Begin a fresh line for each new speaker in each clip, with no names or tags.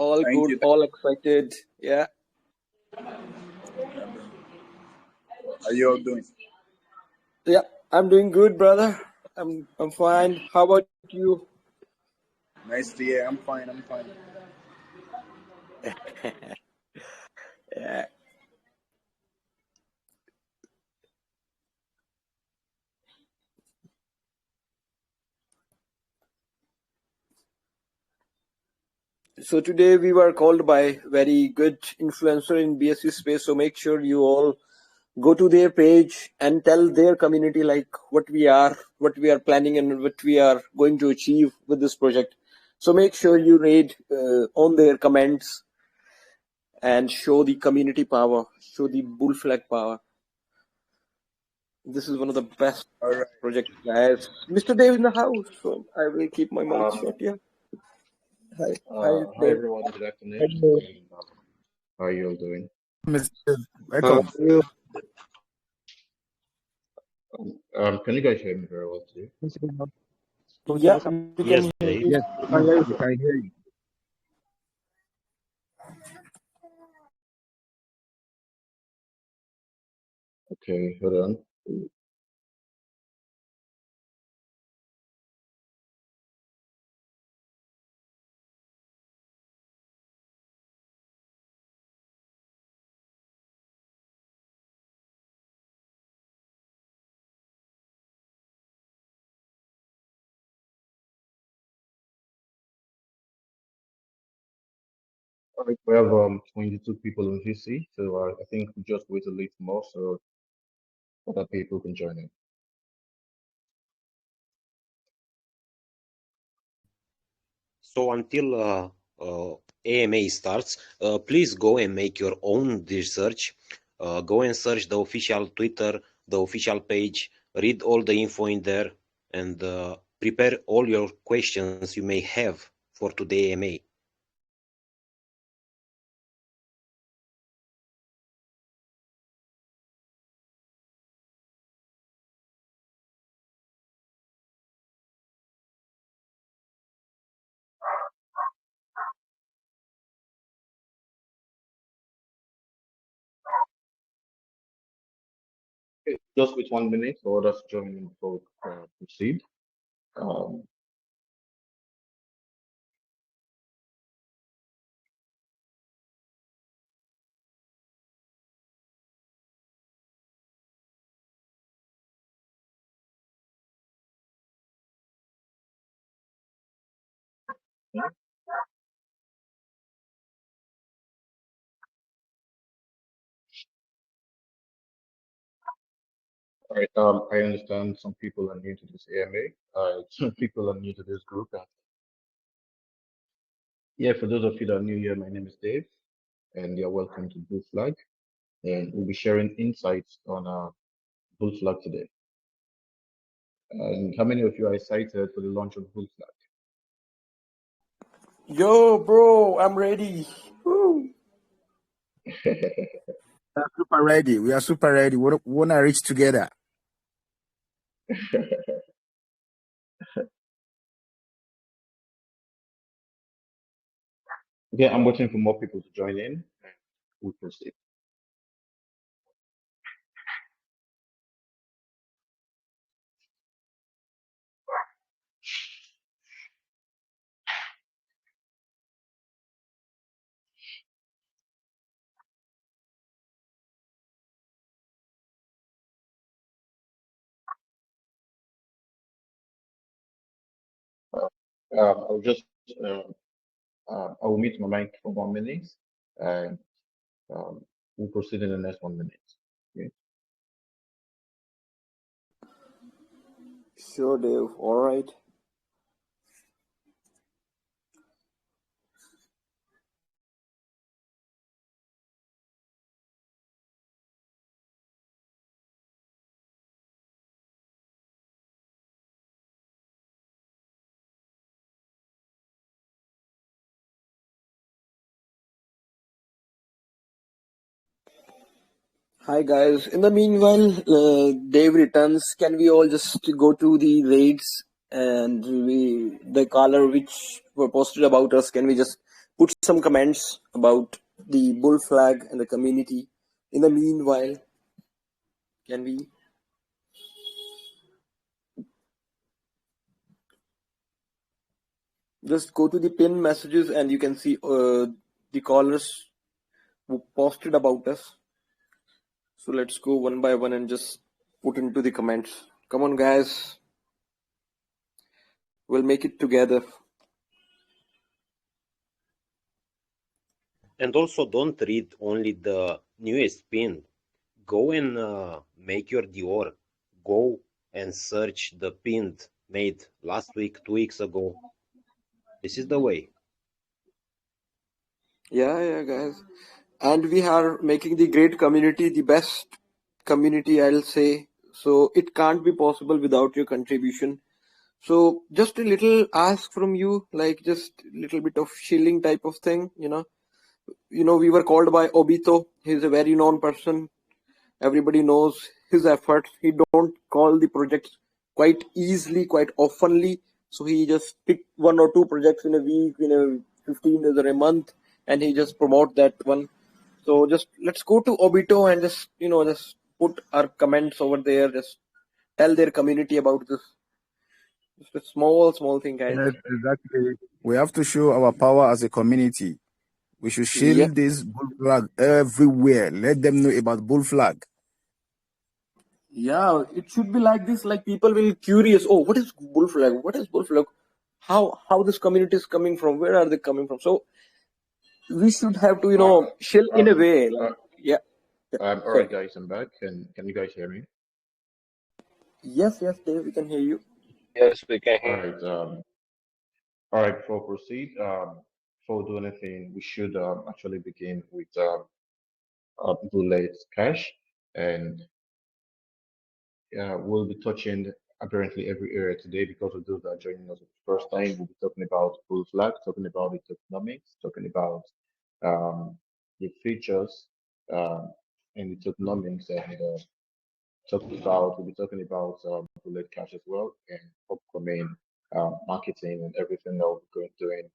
All
Thank
good,
you.
all excited. Yeah.
How you all doing?
Yeah, I'm doing good, brother. I'm fine. How about you?
Nice to hear. I'm fine. I'm fine.
Yeah. So today we were called by very good influencer in BSC space. So make sure you all go to their page and tell their community like what we are planning, and what we are going to achieve with this project. So make sure you read on their comments and show the community power, show the BullFlag power. This is one of the best
All right.
projects, guys. Mr. Dave in the house, so I will keep my mouth shut. Yeah. Hi,
Hi
Dave.
everyone, good afternoon.
Hello.
How are you all doing?
Mr. Welcome.
Can you guys hear me very well too?
Yeah, we
Yes,
can hear
Dave.
you.
Yes, we can hear you.
Okay, hold on. All right, we have 22 people on VC, so I think we just wait a little more so other people can join in.
So until AMA starts, please go and make your own research. Go and search the official Twitter, the official page, read all the info in there, and prepare all your questions you may have for today AMA.
Okay, just with 1 minute for others joining before we proceed. Um, all right, I understand some people are new to this AMA. Some people are new to this group. Yeah, for those of you that are new here, my name is Dave, and you're welcome to BullFlag. And we'll be sharing insights on BullFlag today. And how many of you are excited for the launch of BullFlag?
Yo, bro, I'm ready. Woo.
We are super ready. We are super ready. We want to reach together.
Okay, I'm waiting for more people to join in, and we'll proceed. I'll just I will mute my mic for 1 minute, and we'll proceed in the next 1 minute. Okay.
Sure, Dave. All right. Hi, guys. In the meanwhile, Dave returns. Can we all just go to the raids and the color which were posted about us? Can we just put some comments about the BullFlag and the community. In the meanwhile, can we just go to the pin messages and you can see the callers who posted about us. So let's go one by one and just put into the comments. Come on, guys. We'll make it together.
And also don't read only the newest pin. Go and make your Dior. Go and search the pin made last week, 2 weeks ago. This is the way.
Yeah, guys. And we are making the great community the best community, I'll say. So it can't be possible without your contribution. So just a little ask from you, like just a little bit of shilling type of thing, we were called by Obito. He's a very known person. Everybody knows his efforts. He don't call the projects quite easily, quite oftenly. So he just pick one or two projects in a week, in a 15 days or a month, and he just promote that one. So just let's go to Obito and just put our comments over there. Just tell their community about this. Just a small thing, guys.
Yes, exactly. We have to show our power as a community. We should
Yeah.
shield this BullFlag everywhere. Let them know about BullFlag.
Yeah, it should be like this. Like people will curious. Oh, what is BullFlag? What is BullFlag? How this community is coming from? Where are they coming from? So we should have to
Uh,
chill in a way.
uh,
Like, yeah.
all
Sorry.
right, guys, I'm back. Can you guys hear me?
Yes, Dave, we can hear you.
Yes, we can
All
hear.
right. All right. Before proceed, before we do anything, we should actually begin with Bullet Cash, and we'll be touching apparently every area today because of those that are joining us for the first time. We'll be talking about BullFlag, talking about the tokenomics, talking about the features and the tokenomics, and we'll be talking about Bullet Cash as well, and upcoming marketing and everything that we'll be going doing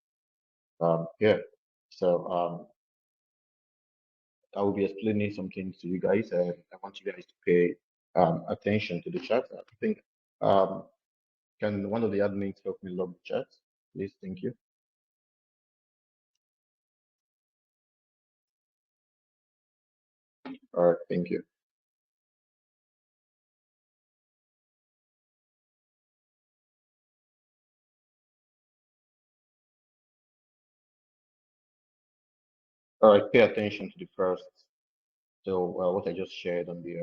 here. So I will be explaining some things to you guys, and I want you guys to pay attention to the chat. I think um, can one of the admins help me log the chat, please? Thank you. All right, thank you. All right, pay attention to the first. So what I just shared on the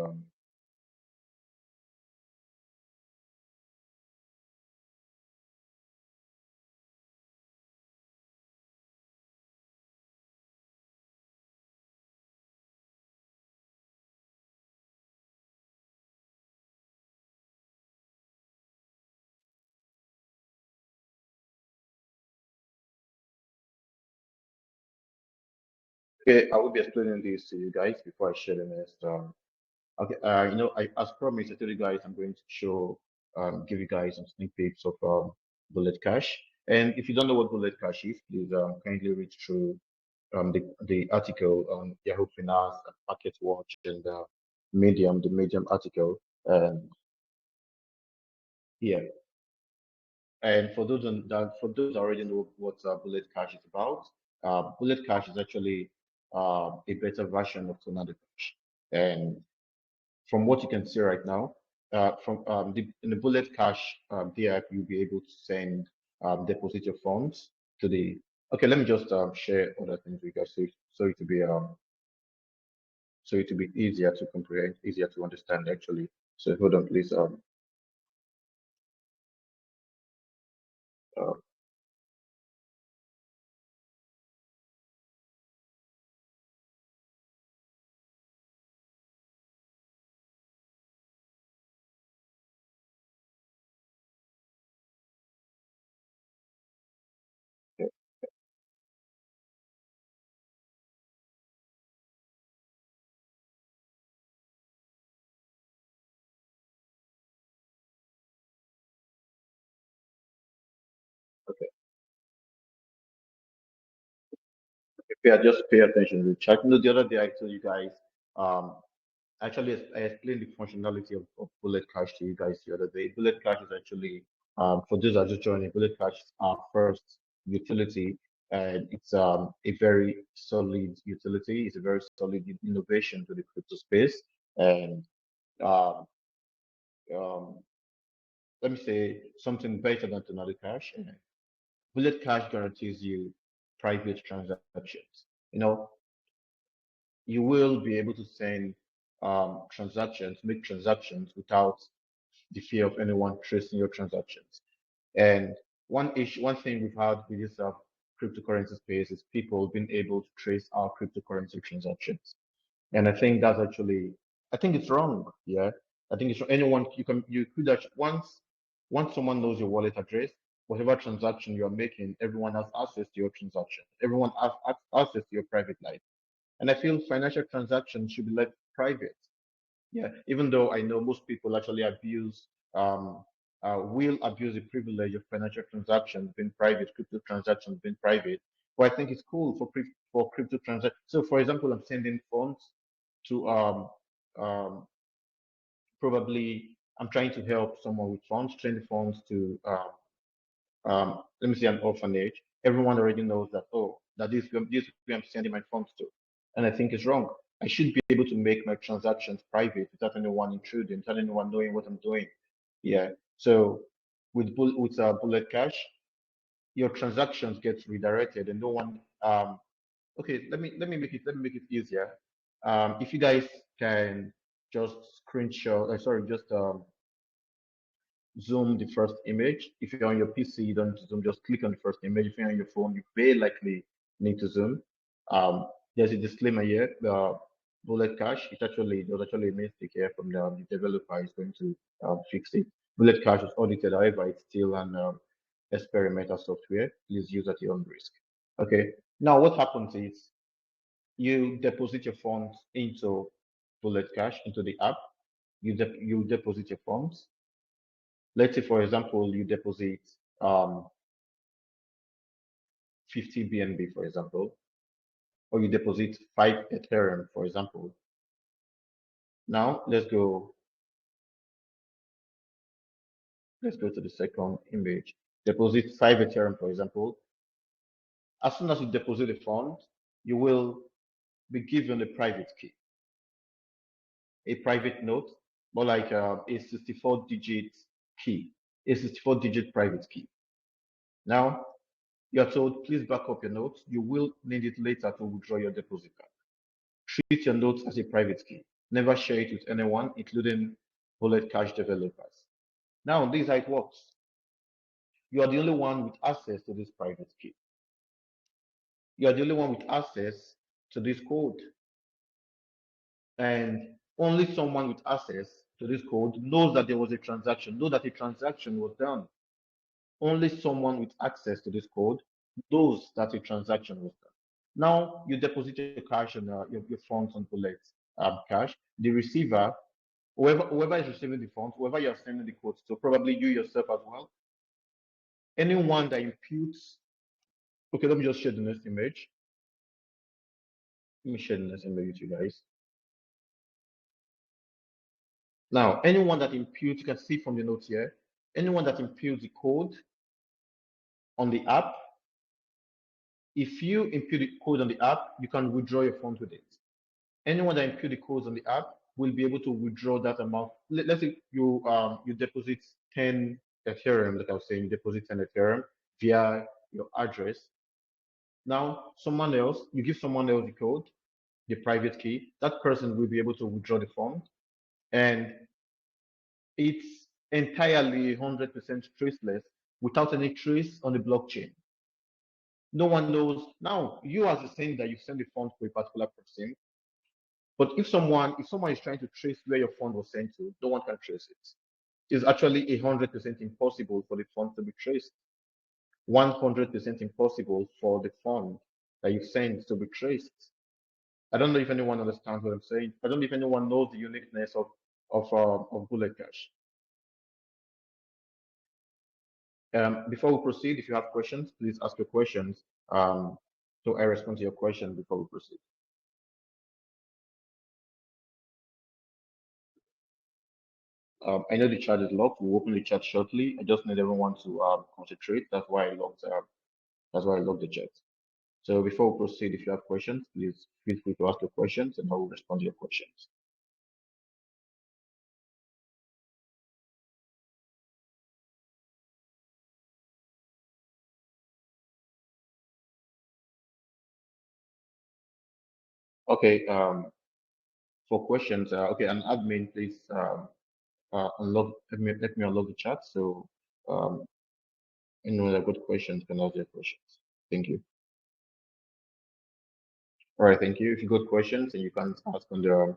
okay, I will be explaining this to you guys before I share the next. Okay, as promised, I told you guys I'm going to give you guys some sneak peeks of Bullet Cash. And if you don't know what Bullet Cash is, please kindly read through the article on Yahoo Finance, Market Watch, and Medium, the Medium article. And yeah, and for those that already know what Bullet Cash is about, Bullet Cash is actually a better version of Tornado Cash. And from what you can see right now, in the Bullet Cash DApp, you'll be able to send deposit your funds to the. Okay, let me just share other things with you guys so it to be easier to comprehend, easier to understand actually. So hold on, please. Uh, yeah. just pay attention to the chart. You know, the other day I told you guys, actually I explained the functionality of Bullet Cash to you guys the other day. Bullet Cash is actually, for those that are just joining, Bullet Cash is our first utility, and it's a very solid utility. It's a very solid innovation to the crypto space, and um, um, let me say something better than Tornado Cash. Bullet Cash guarantees you private transactions. You know, you will be able to send transactions, make transactions without the fear of anyone tracing your transactions. And one thing we've had with this cryptocurrency space is people being able to trace our cryptocurrency transactions. And I think that's actually, I think it's wrong. Yeah, I think it's anyone you could actually once someone knows your wallet address, whatever transaction you are making, everyone has access to your transaction. Everyone has access to your private life. And I feel financial transactions should be left private. Yeah, even though I know most people actually will abuse the privilege of financial transactions being private, crypto transactions being private. But I think it's cool for crypto transactions. So, for example, I'm sending funds to um, probably I'm trying to help someone with funds, send funds to let me say an orphanage. Everyone already knows that, oh, that this where I'm sending my funds to, and I think it's wrong. I should be able to make my transactions private without anyone intruding, without anyone knowing what I'm doing. Yeah. So with Bullet Cash, your transactions get redirected, and no one. Okay, let me make it easier. If you guys can just screenshot, sorry, just zoom the first image. If you're on your PC, you don't zoom, just click on the first image. If you're on your phone, you very likely need to zoom. There's a disclaimer here. The Bullet Cash, there was actually a mistake here from the developer is going to fix it. Bullet Cash is audited, however, it's still an experimental software. Please use at your own risk. Okay, now what happens is you deposit your funds into Bullet Cash, into the app. You deposit your funds. Let's say, for example, you deposit 50 BNB, for example, or you deposit 5 Ethereum, for example. Now let's go to the second image. Deposit 5 Ethereum, for example. As soon as you deposit the fund, you will be given a private key, a private note, more like a 64-digit key, a 64-digit private key. Now, you are told, please back up your notes. You will need it later to withdraw your deposit back. Treat your notes as a private key. Never share it with anyone, including Bullet Cash developers. Now, this is how it works. You are the only one with access to this private key. You are the only one with access to this code. And only someone with access to this code knows that there was a transaction, knows that a transaction was done. Only someone with access to this code knows that a transaction was done. Now, you deposit your cash and your funds on Bullet Cash. The receiver, whoever is receiving the funds, whoever you are sending the code to, probably you yourself as well. Anyone that imputes, okay, let me just share the next image. Let me share the next image with you guys. Now, anyone that imputes, you can see from the notes here, anyone that imputes the code on the app, if you impute the code on the app, you can withdraw your funds with it. Anyone that impute the codes on the app will be able to withdraw that amount. Let's say you deposit 10 Ethereum, like I was saying, you deposit 10 Ethereum via your address. Now, you give someone else the code, the private key, that person will be able to withdraw the fund. And it's entirely 100% traceless without any trace on the blockchain. No one knows. Now, you as a sender, you send the fund to a particular person. But if someone is trying to trace where your fund was sent to, no one can trace it. It's actually 100% impossible for the fund to be traced. 100% impossible for the fund that you sent to be traced. I don't know if anyone understands what I'm saying. I don't know if anyone knows the uniqueness of Bullet Cash. Before we proceed, if you have questions, please ask your questions. So I respond to your question before we proceed. I know the chat is locked. We'll open the chat shortly. I just need everyone to concentrate. That's why I locked. That's why I locked the chat. So before we proceed, if you have questions, please feel free to ask your questions, and I will respond to your questions. Okay. For questions, okay, an admin, please unlock. Let me unlock the chat so anyone that got questions can ask their questions. Thank you. All right, thank you. If you got questions and you can ask on the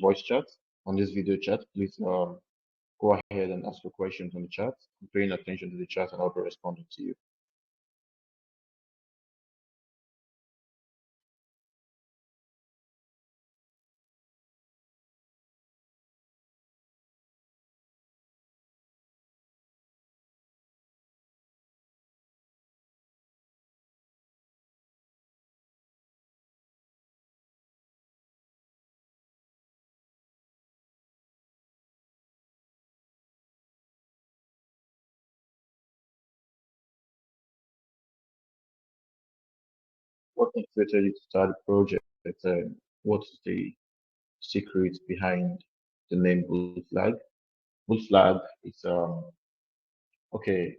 voice chat, on this video chat, please go ahead and ask your questions on the chat. I'm paying attention to the chat and I'll be responding to you. What motivated you to start the project? What's the secret behind the name BullFlag? BullFlag is okay.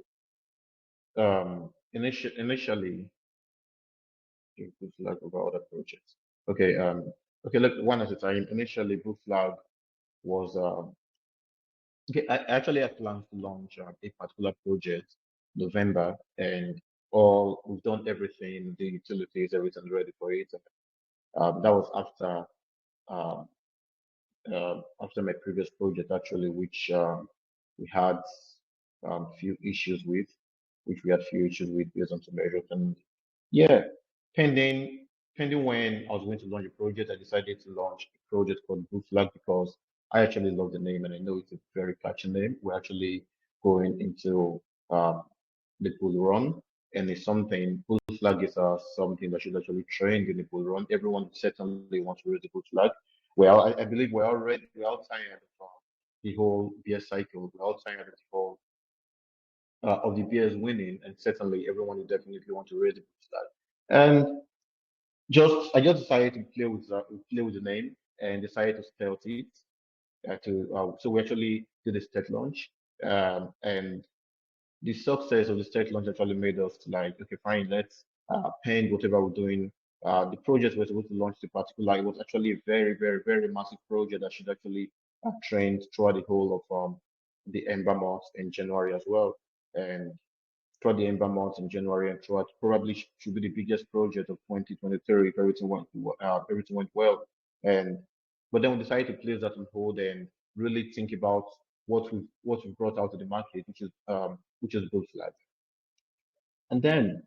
Initially, BullFlag over other projects. Okay. Okay. Look, one at a time. Initially, BullFlag was okay. I actually had plans to launch a particular project November, and all we've done everything, the utilities, everything ready for it. That was um, after my previous project, actually, which we had few issues with, which we had few issues with based on some measures. And yeah, pending pending when I was going to launch a project, I decided to launch a project called BullFlag because I actually love the name and I know it's a very catchy name. We're actually going into um, the bull run, and it's something BullFlag is something that should actually trend in the bull run. Everyone certainly wants to raise the BullFlag. Well, I believe we're all tired of the whole beer cycle. We're all tired of the whole of the beers winning, and certainly everyone will definitely want to raise the BullFlag. And I just decided to play with the name and decided to stealth it. So we actually did a state launch, and the success of the state launch actually made us like, okay, fine, let's pen whatever we're doing. The project we're supposed to launch the particular, it was actually a very, very, very massive project that should actually trend throughout the whole of the Ember months in January as well. And throughout the Ember months in January and throughout probably should be the biggest project of 2023 if everything went well. And but then we decided to place that on hold and really think about what we brought out to the market, which is BullFlag. And then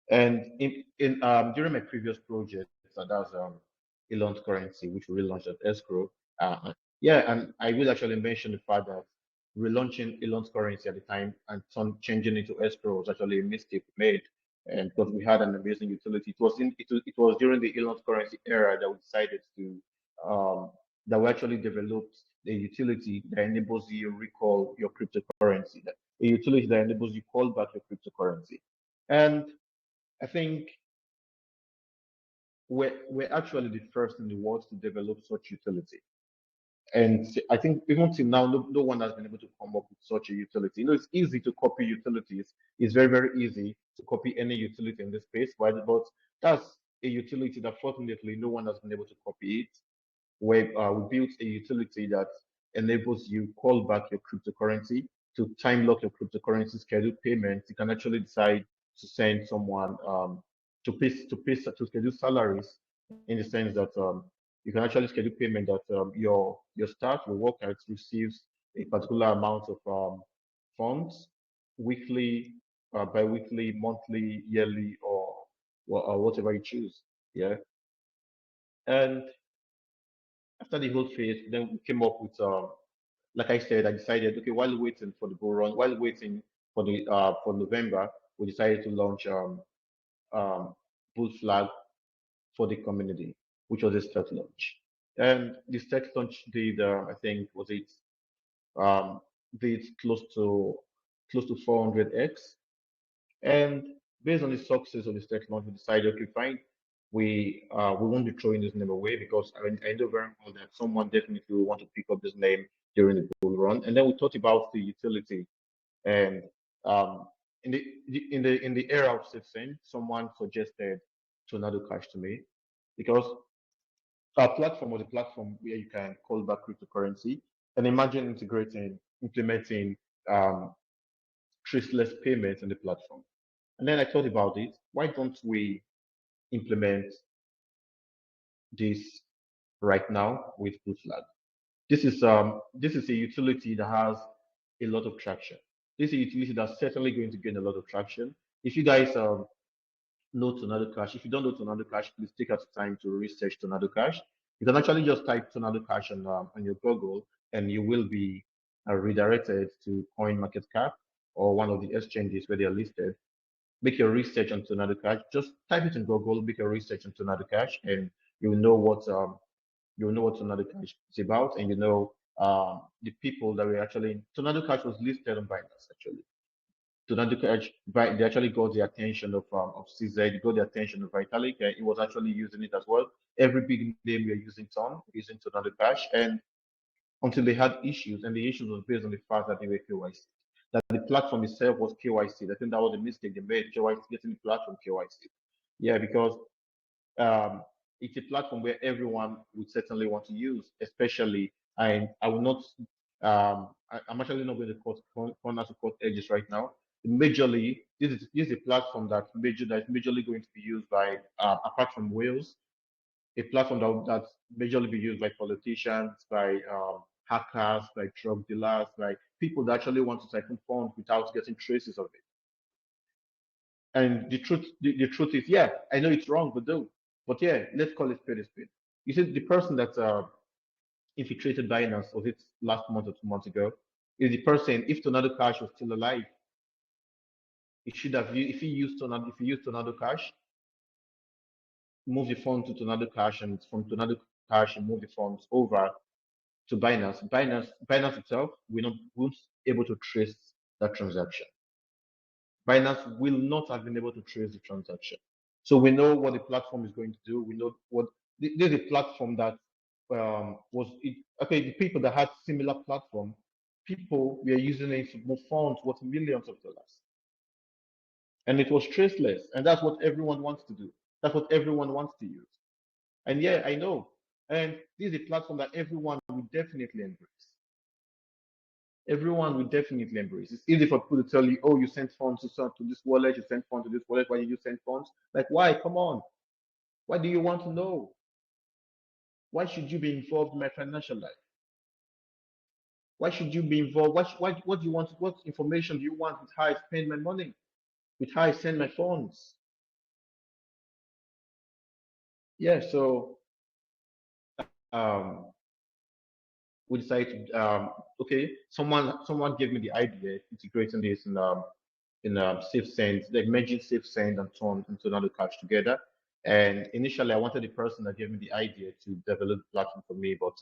and in during my previous project, so that's Elon's currency, which we relaunched at escrow. Yeah, and I will actually mention the fact that relaunching Elon's currency at the time and changing it to escrow was actually a mistake we made. And because we had an amazing utility, it was during the Elon's currency era that we decided to that we actually developed a utility that enables you recall your cryptocurrency, a utility that enables you call back your cryptocurrency. And I think we're actually the first in the world to develop such utility. And I think even till now, no one has been able to come up with such a utility. It's easy to copy utilities. It's very, very easy to copy any utility in this space, right? But that's a utility that fortunately no one has been able to copy it. We built a utility that enables you call back your cryptocurrency to time lock your cryptocurrency schedule payments. You can actually decide to send someone to schedule salaries in the sense that you can actually schedule payment that your staff, your workers receives a particular amount of funds weekly, bi-weekly, monthly, yearly, or whatever you choose. Yeah. And after the whole phase, then we came up with like I said, I decided, okay, while waiting for the bull run, while waiting for November, we decided to launch BullFlag for the community, which was a stealth launch. And the stealth launch did, I think, was it did close to 400x. And based on the success of the stealth launch, we decided, okay, fine, we won't be throwing this name away because I know very well that someone definitely will want to pick up this name during the bull run. And then we thought about the utility, and in the era of SafeSend, someone suggested Tornado Cash to me because our platform was a platform where you can call back cryptocurrency, and imagine implementing traceless payments in the platform. And then I thought about it. Why don't we implement this right now with BullFlag? This is a utility that has a lot of traction. This is a utility that's certainly going to gain a lot of traction. If you guys know Tornado Cash, if you don't know Tornado Cash, please take out time to research Tornado Cash. You can actually just type Tornado Cash on your Google, and you will be redirected to CoinMarketCap or one of the exchanges where they are listed. Make your research on Tornado Cash. Just type it in Google, make your research on Tornado Cash, and you will know what Tornado Cash is about, and the people that were actually Tornado Cash was listed on Binance actually. Tornado Cash, they actually got the attention of CZ, got the attention of Vitalik, and he was actually using it as well. Every big name we are using using Tornado Cash, and until they had issues, and the issues was based on the fact that they were KYC, that the platform itself was KYC. I think that was a mistake they made, KYC, getting the platform KYC. Yeah, because it's a platform where everyone would certainly want to use, especially, I will not, I'm actually not going to cut corners to cut edges right now. Majorly, this is a platform that's majorly going to be used by, apart from Wales, a platform that's majorly be used by politicians, by hackers, by drug dealers, by people that actually want to siphon funds without getting traces of it. And the truth is, yeah, I know it's wrong, but yeah, let's call it spade a spade. You see, the person that infiltrated Binance, was it last month or 2 months ago, is the person, if Tornado Cash was still alive, he should have, if he used Tornado Cash, move the fund to Tornado Cash, and from Tornado Cash, and move the funds over to Binance. Binance itself won't able to trace that transaction. Binance will not have been able to trace the transaction. So we know what the platform is going to do. We know what there's a platform that the people that had similar platform, people were using it to move funds worth millions of dollars. And it was traceless. And that's what everyone wants to do. That's what everyone wants to use. And yeah, I know. And this is a platform that everyone will definitely embrace. Everyone will definitely embrace. It's easy for people to tell you, oh, you sent funds to this wallet, you sent funds to this wallet, why did you send funds? Like, why? Come on. Why do you want to know? Why should you be involved in my financial life? Why should you be involved? What do you want? What information do you want with how I spend my money? With how I send my funds? Yeah, so we decided to, okay, someone gave me the idea integrating this in SafeSend, like merging SafeSend and Ton into another Cash together. And initially, I wanted the person that gave me the idea to develop the platform for me, but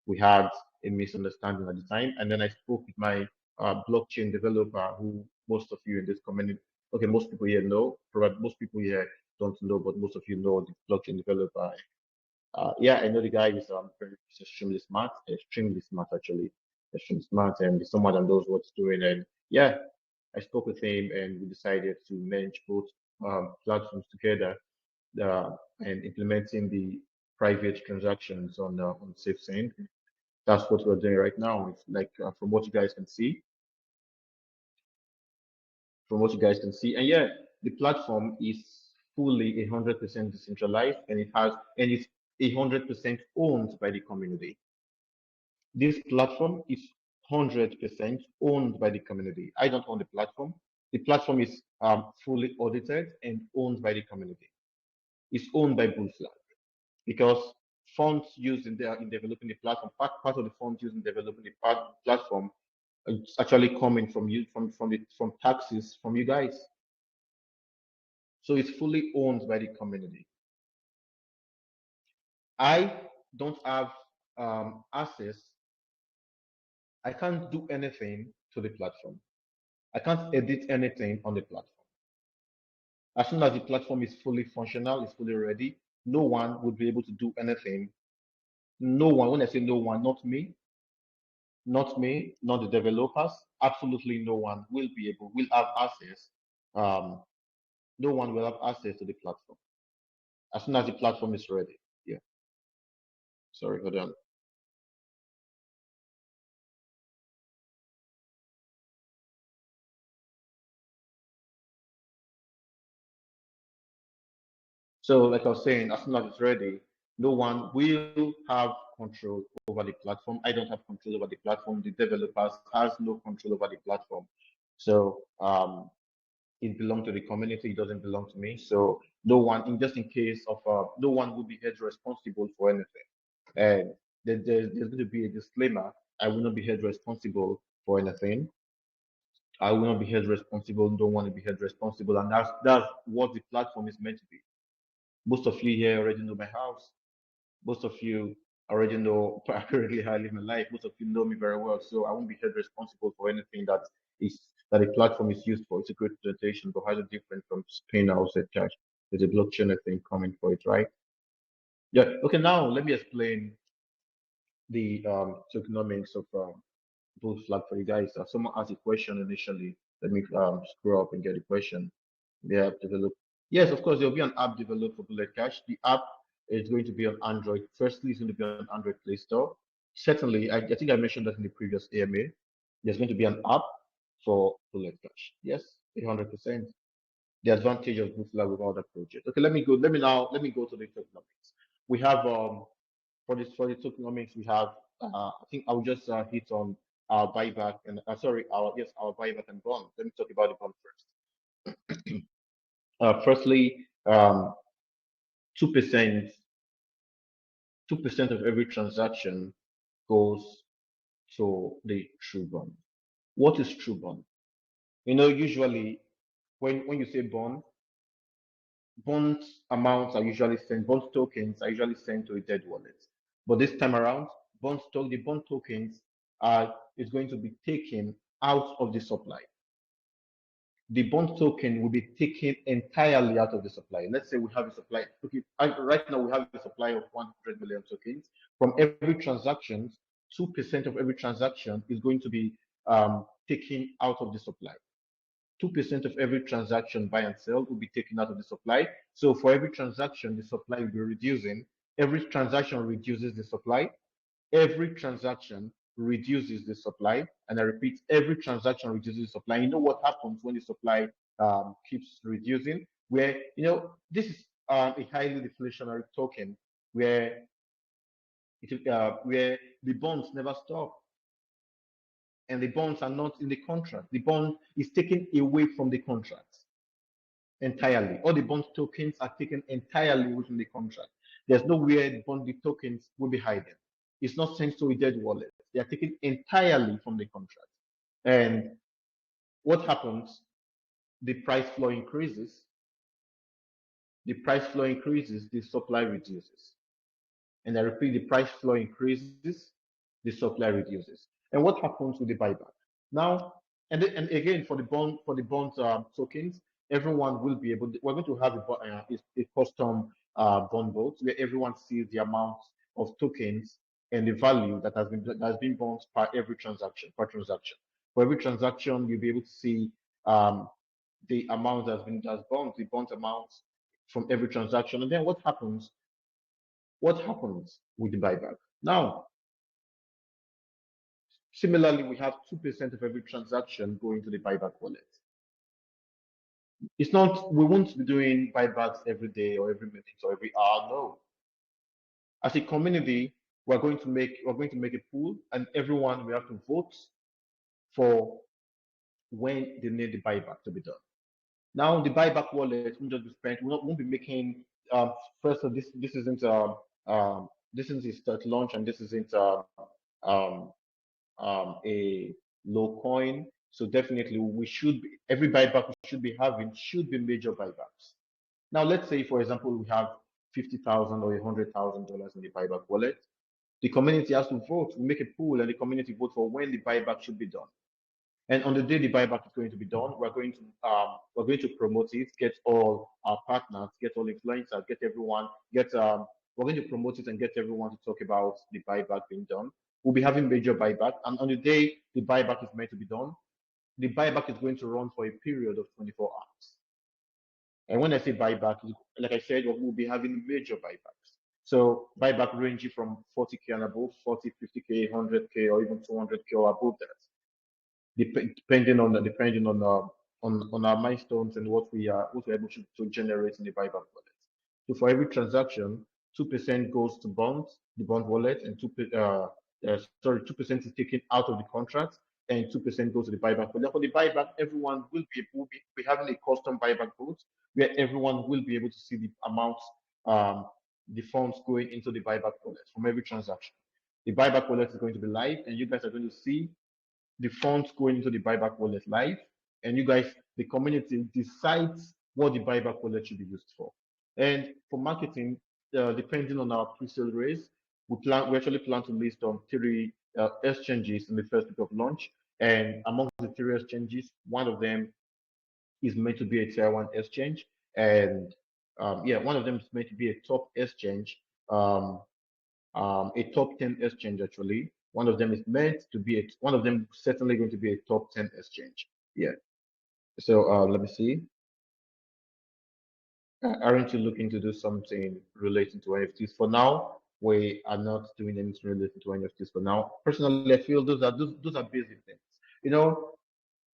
we had a misunderstanding at the time. And then I spoke with my blockchain developer, who most of you in this community, okay, most people here know, probably most people here don't know, but most of you know the blockchain developer. Yeah, I know the guy is extremely smart actually, extremely smart, and someone that knows what he's doing. And yeah, I spoke with him, and we decided to merge both platforms together and implementing the private transactions on SafeSend. That's what we're doing right now. It's like from what you guys can see, and yeah, the platform is fully 100% decentralized, and it's 100% owned by the community. This platform is 100% owned by the community. I don't own the platform. The platform is fully audited and owned by the community. It's owned by BullFlag because funds used in developing the platform, part of the funds used in developing the platform, it's actually coming from taxes from you guys. So it's fully owned by the community. I don't have access. I can't do anything to the platform. I can't edit anything on the platform. As soon as the platform is fully functional, is fully ready, no one would be able to do anything. No one, when I say no one, not me, not the developers, absolutely no one will have access. No one will have access to the platform as soon as the platform is ready. Yeah. Sorry, hold on. So, like I was saying, as soon as it's ready, no one will have control over the platform. I don't have control over the platform. The developers has no control over the platform. So, it belongs to the community. It doesn't belong to me. So, no one, just in case of, no one will be held responsible for anything. And there's going to be a disclaimer. I will not be held responsible for anything. I will not be held responsible. Don't want to be held responsible, and that's what the platform is meant to be. Most of you here already know my house. Most of you already know currently how I live my life. Most of you know me very well, so I won't be held responsible for anything that a platform is used for. It's a great presentation, but highly different from Spain outside cash. There's a blockchain thing coming for it, right? Yeah. Okay. Now let me explain the tokenomics of BullFlag for you guys. Someone asked a question initially. Let me scroll up and get the question. They have developed. Yes, of course, there will be an app developed for Bullet Cash. The app is going to be on Android. Firstly, it's going to be on Android Play Store. Secondly, I think I mentioned that in the previous AMA. There's going to be an app for Bullet Cash. Yes, 100%. The advantage of BullFlag with all that project. Okay, let me go to the tokenomics. We have for the tokenomics, we have I think I'll just hit on our buyback and our buyback and bond. Let me talk about the bond first. Firstly, 2% of every transaction goes to the true bond. What is true bond? Usually when you say bond amounts are usually sent, bond tokens are usually sent to a dead wallet. But this time around, the bond tokens is going to be taken out of the supply. The bond token will be taken entirely out of the supply. Let's say we have a supply. Okay, right now we have a supply of 100 million tokens. From every transaction, 2% of every transaction is going to be taken out of the supply. 2% of every transaction buy and sell will be taken out of the supply. So for every transaction, the supply will be reducing. Every transaction reduces the supply. Every transaction reduces the supply. And I repeat, every transaction reduces the supply. You know what happens when the supply keeps reducing? Where, this is a highly deflationary token where the bonds never stop. And the bonds are not in the contract. The bond is taken away from the contract entirely. All the bond tokens are taken entirely within the contract. There's nowhere the tokens will be hidden. It's not sent to a dead wallet. They are taken entirely from the contract. And what happens? The price flow increases. The price flow increases, the supply reduces. And I repeat, the price flow increases, the supply reduces. And what happens with the buyback? Now, and again, for the bond tokens, everyone will be able. We're going to have a custom bond vote where everyone sees the amount of tokens and the value that has been bought per every transaction. For every transaction, you'll be able to see the amount that's bought, the bond amount from every transaction. And then what happens? What happens with the buyback? Now, similarly, we have 2% of every transaction going to the buyback wallet. It's not, we won't be doing buybacks every day or every minute or every hour, no. As a community, we're going to make a pool, and everyone will have to vote for when they need the buyback to be done. Now, the buyback wallet won't just be spent. We won't be making first of this isn't a start launch, and this isn't a low coin. So definitely every buyback we should be having should be major buybacks. Now, let's say, for example, we have $50,000 or $100,000 in the buyback wallet. The community has to vote. We make a pool, and the community vote for when the buyback should be done. And on the day the buyback is going to be done, we're going to promote it, get all our partners, get all influencers, get everyone, we're going to promote it and get everyone to talk about the buyback being done. We'll be having major buyback, and on the day the buyback is meant to be done, the buyback is going to run for a period of 24 hours. And when I say buyback, like I said, we'll be having major buybacks. So buyback ranging from 40K and above, 40, 50K, 100K, or even 200K or above that, depending on our milestones and what we're able to generate in the buyback wallet. So for every transaction, 2% goes to the bond wallet, and 2% is taken out of the contract, and 2% goes to the buyback. But for the buyback, everyone will be having a custom buyback vote where everyone will be able to see the amount, the funds going into the buyback wallet from every transaction. The buyback wallet is going to be live, and you guys are going to see the funds going into the buyback wallet live, and you guys, the community, decides what the buyback wallet should be used for. And for marketing, depending on our pre-sale raise, we actually plan to list on 3 exchanges in the first week of launch. And among the 3 exchanges, one of them is meant to be a tier 1 exchange, and one of them is meant to be a top exchange, a top 10 exchange actually. One of them is meant to be one of them certainly going to be a top 10 exchange. Yeah. So let me see. Aren't you looking to do something relating to NFTs? For now, we are not doing anything related to NFTs for now. Personally, I feel those are basic things. You know,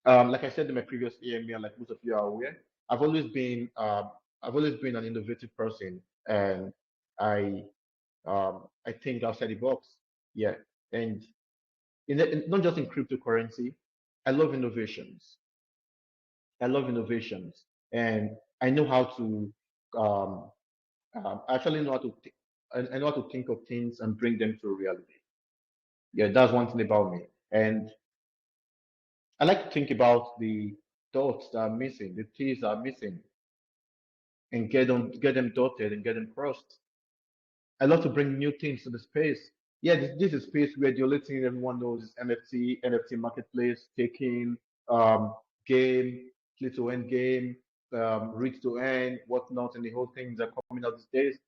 like I said in my previous AMA, like most of you are aware, I've always been an innovative person, and I think outside the box. Yeah, and not just in cryptocurrency, I love innovations. And I know how to actually know how to I know how to think of things and bring them to reality. Yeah, that's one thing about me. And I like to think about the dots that are missing, the T's that are missing, and get them dotted and get them crossed. I love to bring new things to the space. Yeah, this is a space where the only thing everyone knows is NFT marketplace, taking, game, play to earn game, reach to earn, whatnot, and the whole things are coming out these days.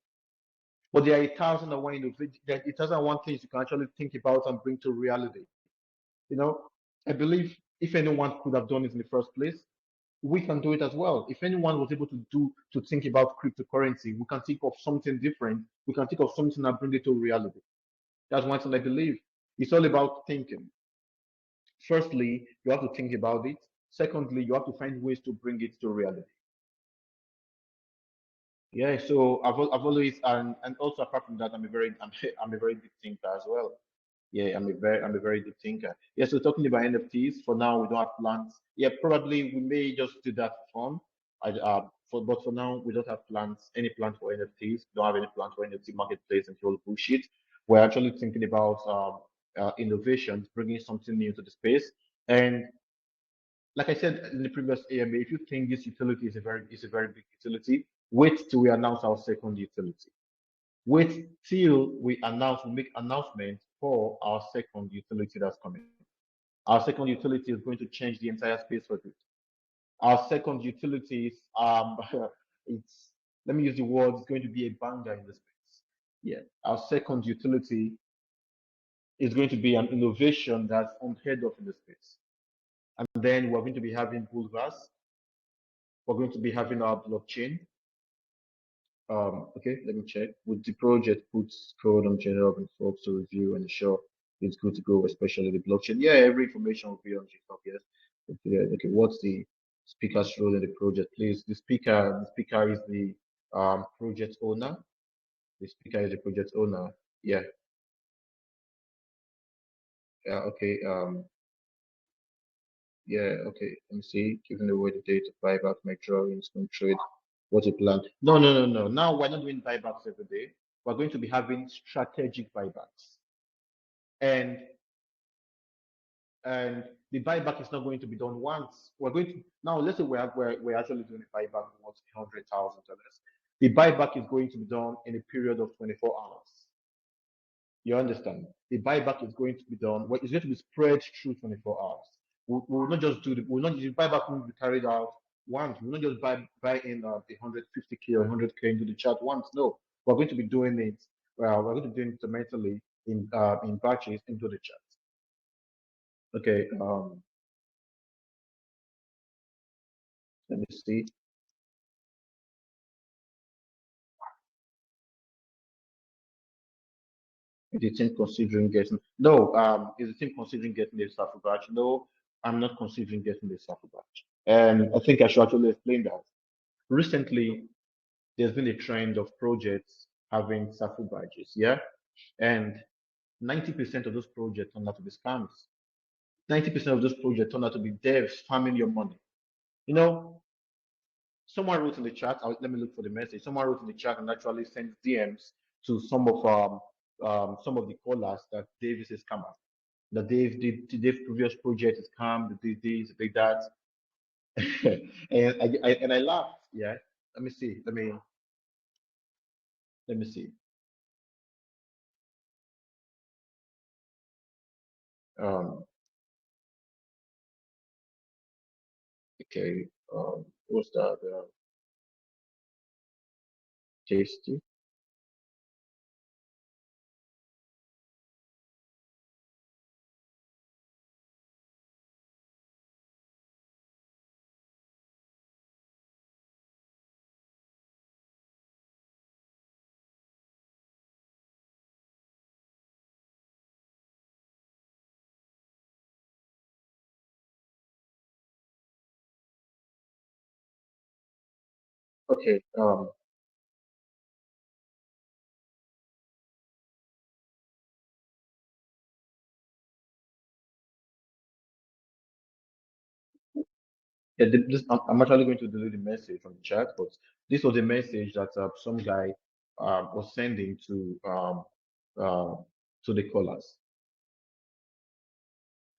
But there are 1,001 things you can actually think about and bring to reality. You know, I believe if anyone could have done it in the first place, we can do it as well. If anyone was able to think about cryptocurrency, we can think of something different. We can think of something and bring it to reality. That's one thing I believe. It's all about thinking. Firstly, you have to think about it. Secondly, you have to find ways to bring it to reality. Yeah, so I've always and also apart from that, I'm a very deep thinker as well. Yeah, I'm a very deep thinker. Yeah, so talking about NFTs, for now we don't have plans. Yeah, probably we may just do that for fun. But for now we don't have any plans for NFTs. We don't have any plans for NFT marketplace and all bullshit. We're actually thinking about innovations, bringing something new to the space. And like I said in the previous AMA, if you think this utility is a very big utility, wait till we announce our second utility. Wait till we make announcement for our second utility that's coming. Our second utility is going to change the entire space for good. Our second utility is it's let me use the word, it's going to be a banger in the space. Yeah, our second utility is going to be an innovation that's unheard of in the space. And then we're going to be having BullFlag. We're going to be having our blockchain. Okay, let me check. With the project puts code on GitHub and folks to review and ensure it's good to go, especially the blockchain. Yeah, every information will be on GitHub, yes. Okay, what's the speaker's role in the project? Please, the speaker is the project owner. The speaker is the project owner. Yeah. Yeah, okay. Yeah, okay. Let me see. Giving away the data, buyback, make drawings, no trade. What's your plan? No. Now we're not doing buybacks every day. We're going to be having strategic buybacks. And The buyback is not going to be done once. We're going to now. Let's say we're actually doing a buyback worth $100,000. The buyback is going to be done in a period of 24 hours. You understand? The buyback is going to be done. Well, it's going to be spread through 24 hours. We will not just do the. We'll not the buyback will be carried out once. We'll not just buy in 150K or 100K into the chat once. No, we're going to be doing it. Well, we're going to do it incrementally in batches into the chat. Okay. Let me see. Is the team considering getting? No. Is the team considering getting a Safu batch? No, I'm not considering getting the Safu batch. And I think I should actually explain that. Recently, there's been a trend of projects having Safu badges, yeah, and 90% of those projects turn out to be scams. 90% of those projects turn out to be devs farming your money. You know, someone wrote in the chat. Let me look for the message. Someone wrote in the chat and actually sent DMs to some of the callers that Dave is a scammer. That Dave previous project is scam. That this, did that, and I laughed. Yeah. Let me see. Let me see. Okay. What's that? Tasty. Okay. Yeah, I'm actually going to delete the message from the chat, but this was a message that some guy was sending uh, to the callers.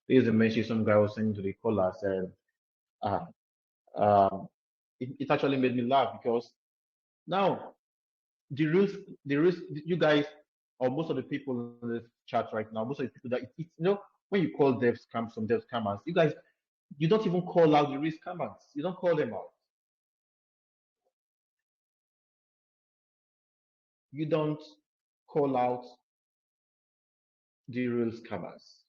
Here's a message some guy was sending to the callers, and it actually made me laugh because now the risk, you guys, or most of the people in this chat right now, most of the people that when you call dev scams, some dev scammers, you guys, you don't even call out the risk scammers. You don't call them out. You don't call out the real scammers.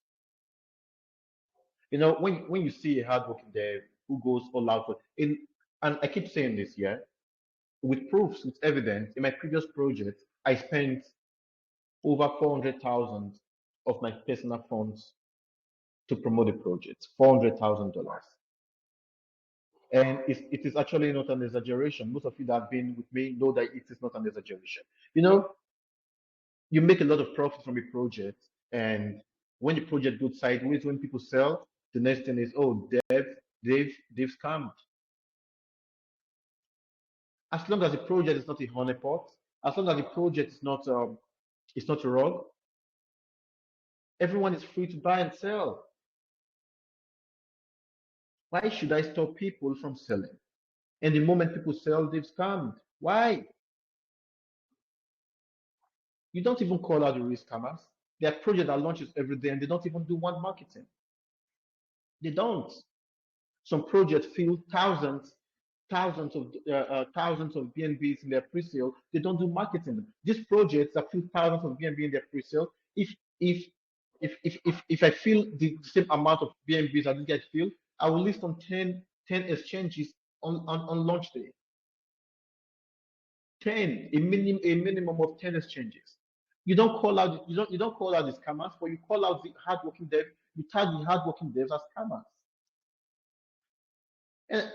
When you see a hardworking dev who goes all out for in, and I keep saying this, yeah, with proofs, with evidence. In my previous project, I spent over 400,000 of my personal funds to promote the project. $400,000. And it is actually not an exaggeration. Most of you that have been with me know that it is not an exaggeration. You make a lot of profit from a project, and when the project goes sideways, when people sell, the next thing is, oh, they've scammed. As long as the project is not a honeypot, as long as the project is not a rug, everyone is free to buy and sell. Why should I stop people from selling? And the moment people sell, they've scammed. Why? You don't even call out the risk scammers. There are projects that launches every day and they don't even do one marketing. They don't. Some projects fill thousands of BNBs in their pre-sale. They don't do marketing. These projects that fill thousands of BNB in their pre-sale, if I fill the same amount of BNBs that this guy fill, I will list on 10 exchanges on launch day. 10, a minimum of 10 exchanges. You don't call out the scammers, but you call out the hardworking devs. You tag the hardworking devs as scammers.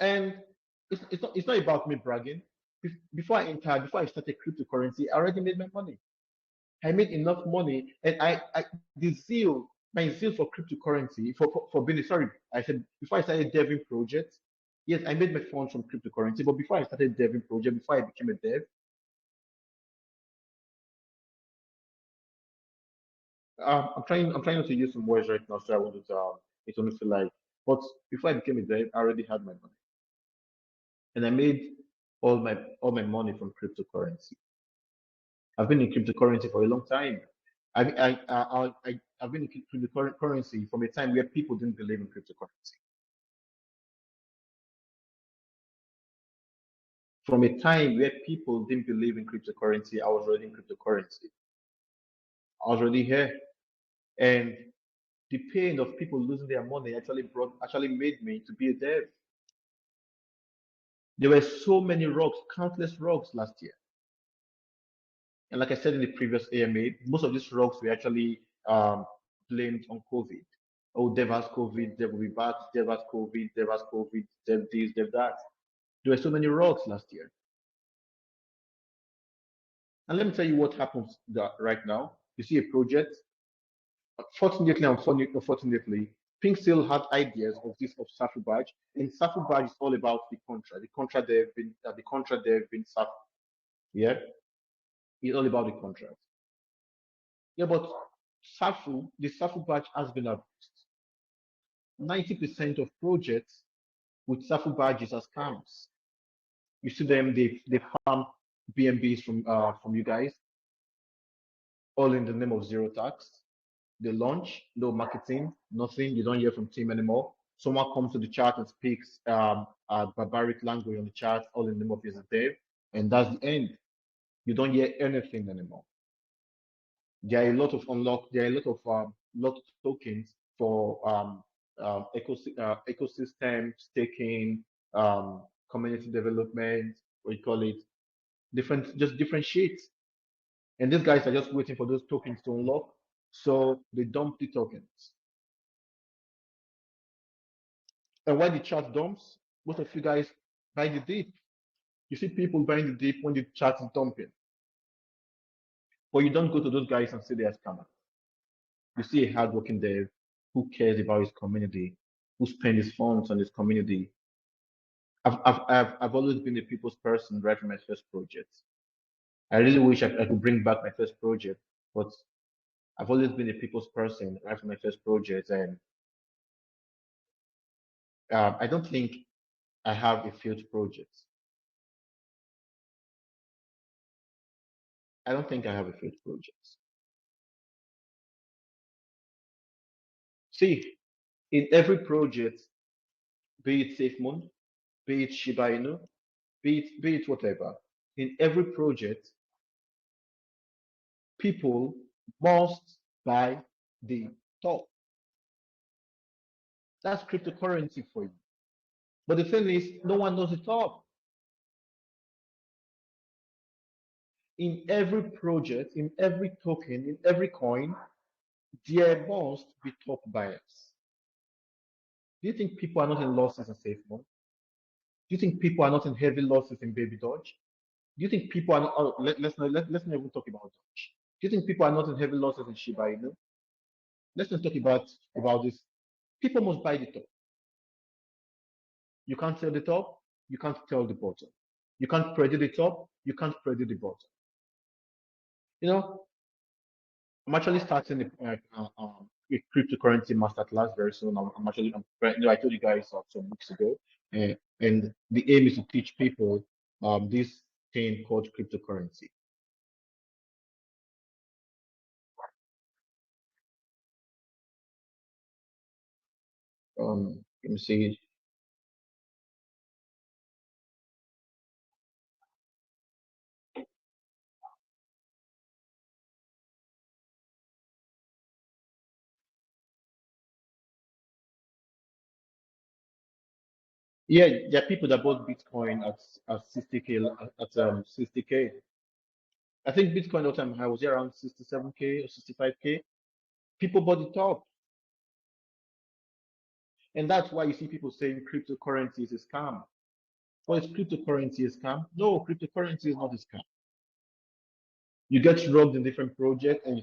And it's not about me bragging. Before I started cryptocurrency, I already made my money. I made enough money, and my zeal for cryptocurrency, for being sorry, I said before I started deving projects, yes, I made my funds from cryptocurrency, but before I started deving project, before I became a dev, I'm trying not to use some words right now, so I want it to feel like But before I became a dev, I already had my money, and I made all my money from cryptocurrency. I've been in cryptocurrency for a long time. I've been in cryptocurrency from a time where people didn't believe in cryptocurrency. From a time where people didn't believe in cryptocurrency, I was already in cryptocurrency. I was already here, and the pain of people losing their money actually made me to be a dev. There were so many rocks, countless rocks last year. And like I said in the previous AMA, most of these rocks were actually blamed on COVID. Oh, dev has COVID, dev will be back, dev has COVID, dev has COVID, dev this, dev that. There were so many rocks last year. And let me tell you what happens right now. You see a project. Fortunately, unfortunately, Pink still had ideas of this of Safu badge, and Safu badge is all about the contract they've been Safu. Yeah, it's all about the contract. Yeah, but the Safu badge has been abused. 90% of projects with Safu badges are scams. You see them, they farm BNBs from you guys, all in the name of zero tax. They launch, no marketing, nothing. You don't hear from team anymore. Someone comes to the chat and speaks barbaric language on the chat, all in the name of his dev, and that's the end. You don't hear anything anymore. There are a lot of lot of tokens for ecosystem staking, community development, what you call it, different sheets. And these guys are just waiting for those tokens to unlock, so they dump the tokens. And when the chat dumps, most of you guys buy the dip. You see people buying the dip when the chat is dumping. But you don't go to those guys and say they are scammers. You see a hardworking dev who cares about his community, who spends his funds on his community. I've always been a people's person right from my first project. I really wish I could bring back my first project, but I've always been a people's person right from my first project, and I don't think I have a failed project. I don't think I have a failed project. See, in every project, be it SafeMoon, be it Shiba Inu, be it whatever, in every project, people must buy the top. That's cryptocurrency for you. But the thing is, no one knows the top. In every project, in every token, in every coin, there must be top buyers. Do you think people are not in losses in SafeMoon? Do you think people are not in heavy losses in Baby Dodge? Do you think people are not? Oh, let's not even talk about Dodge. Do you think people are not in heavy losses in Shiba Inu? Let's not talk about this. People must buy the top. You can't sell the top, you can't tell the bottom. You can't predict the top, you can't predict the bottom. You know, I'm actually starting a cryptocurrency masterclass very soon. I told you guys some weeks ago, and the aim is to teach people this thing called cryptocurrency. Let me see. Yeah, there are people that bought Bitcoin at 60K at 60K. I think Bitcoin all time high was around 67K or 65K. People bought the top. And that's why you see people saying cryptocurrency is a scam. Well, is cryptocurrency a scam? No, cryptocurrency is not a scam. You get robbed in different projects and you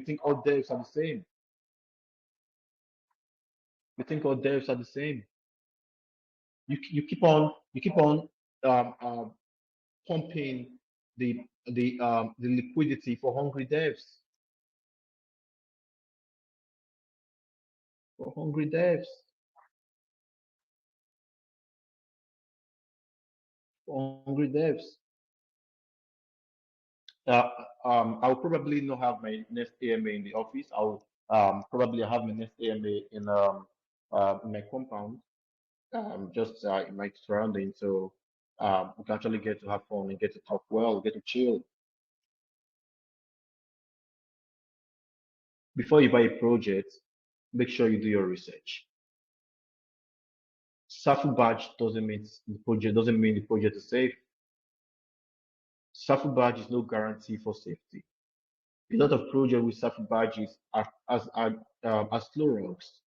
think all devs are the same. You think all devs are the same. You keep on pumping the liquidity for hungry devs. For hungry devs. hungry devs. I'll probably not have my next AMA in the office. I'll probably have my next AMA in my compound, just in my surroundings. So we can actually get to have fun and get to talk well, get to chill. Before you buy a project, make sure you do your research. SAFU badge doesn't mean the project is safe. SAFU badge is no guarantee for safety. A lot of projects with SAFU badges are slow rocks.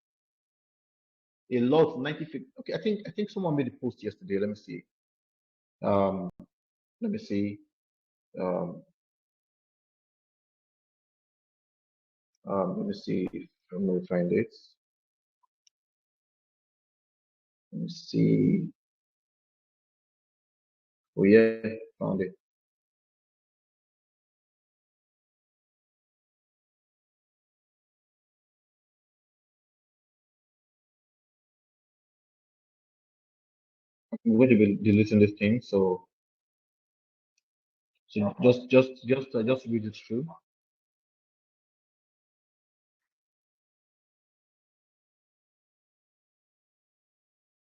A lot, 90. Okay, I think someone made a post yesterday. Let me see. Let me see. Let me see if I'm going to find it. Let me see. Oh yeah, found it. I'm going to be deleting this thing, so just read it through.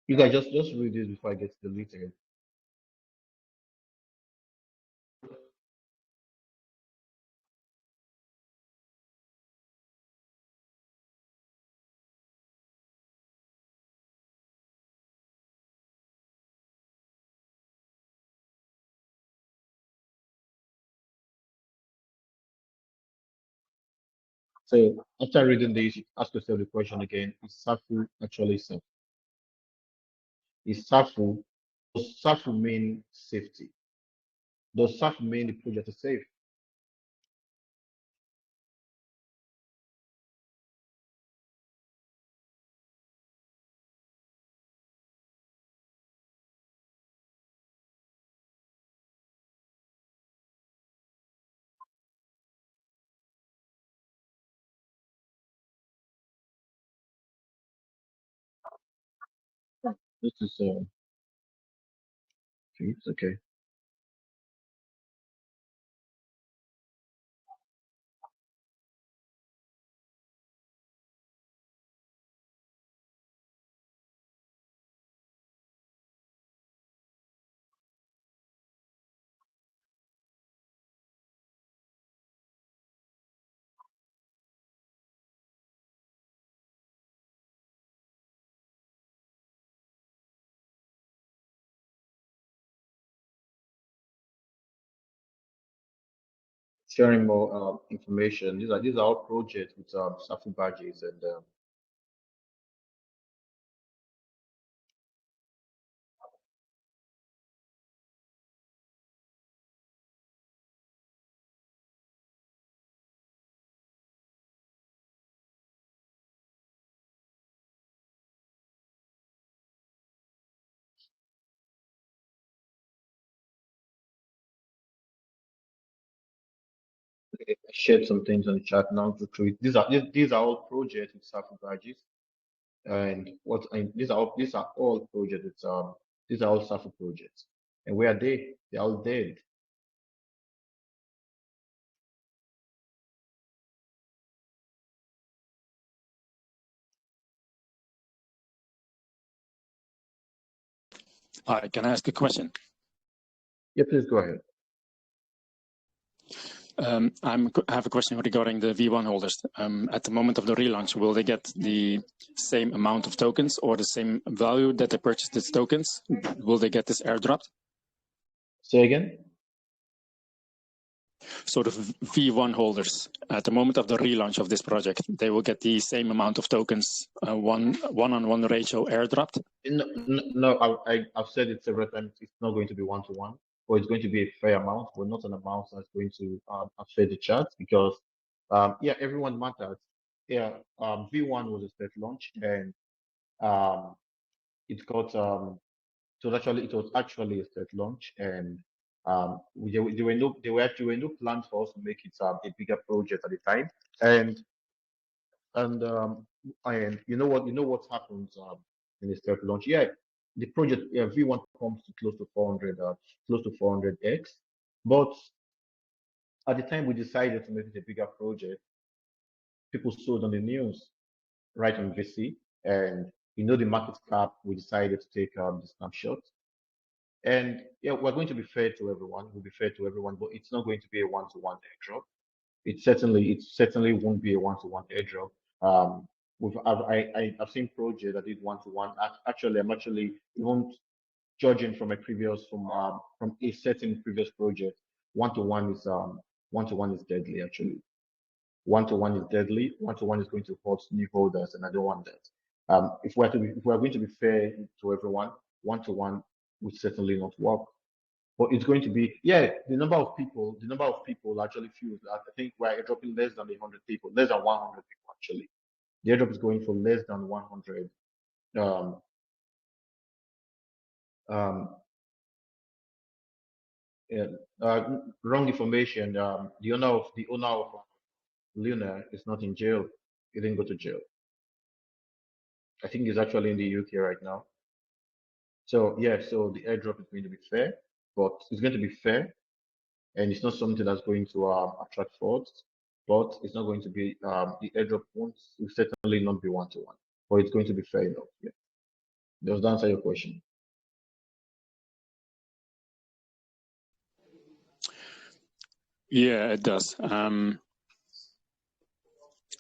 You guys just read this before I get deleted. So after reading this, ask yourself the question again: is SAFU actually safe? Is SAFU Does SAFU mean safety? Does SAFU mean the project is safe? This is it's okay. Sharing more information. These are all projects with SAFU badges and I shared some things on the chat now to through. These are all projects with SAFU badges, and these are all projects with these are all SAFU projects. And where are they? They're all dead.
Hi, can I ask a question?
Yeah, please go ahead.
I have a question regarding the V1 holders. At the moment of the relaunch, will they get the same amount of tokens or the same value that they purchased these tokens? Will they get this airdropped?
Say again?
So the V1 holders, at the moment of the relaunch of this project, they will get the same amount of tokens, one-on-one ratio airdropped?
No, I've said it several times. It's not going to be one-to-one, or it's going to be a fair amount, but not an amount that's going to affect the chart because, yeah, everyone matters. Yeah, V1 was a state launch, and it got it was actually a state launch, and there were no plans for us to make it a bigger project at the time, and and you know what happens in a state launch? Yeah, the project V1 comes to close to 400x. But at the time we decided to make it a bigger project, people sold on the news, right on VC, and the market cap. We decided to take the snapshot. And yeah, we're going to be fair to everyone. We'll be fair to everyone, but it's not going to be a one-to-one airdrop. It certainly won't be a one-to-one airdrop. I've seen projects that did one-to-one. Actually, I'm actually even judging from a certain previous project. One-to-one is deadly. Actually, one-to-one is deadly. One-to-one is going to hurt new holders, and I don't want that. If we're going to be fair to everyone, one-to-one would certainly not work. But it's going to be, the number of people actually feels that I think we're dropping less than 100 people, less than 100 people actually. The airdrop is going for less than 100. Wrong information. The owner of Luna is not in jail. He didn't go to jail. I think he's actually in the UK right now. So yeah, so the airdrop is going to be fair, but it's going to be fair, and it's not something that's going to attract frauds. But it's not going to be the airdrop will certainly not be one-to-one, but it's going to be fair enough. Yeah. Does that answer your question?
Yeah, it does.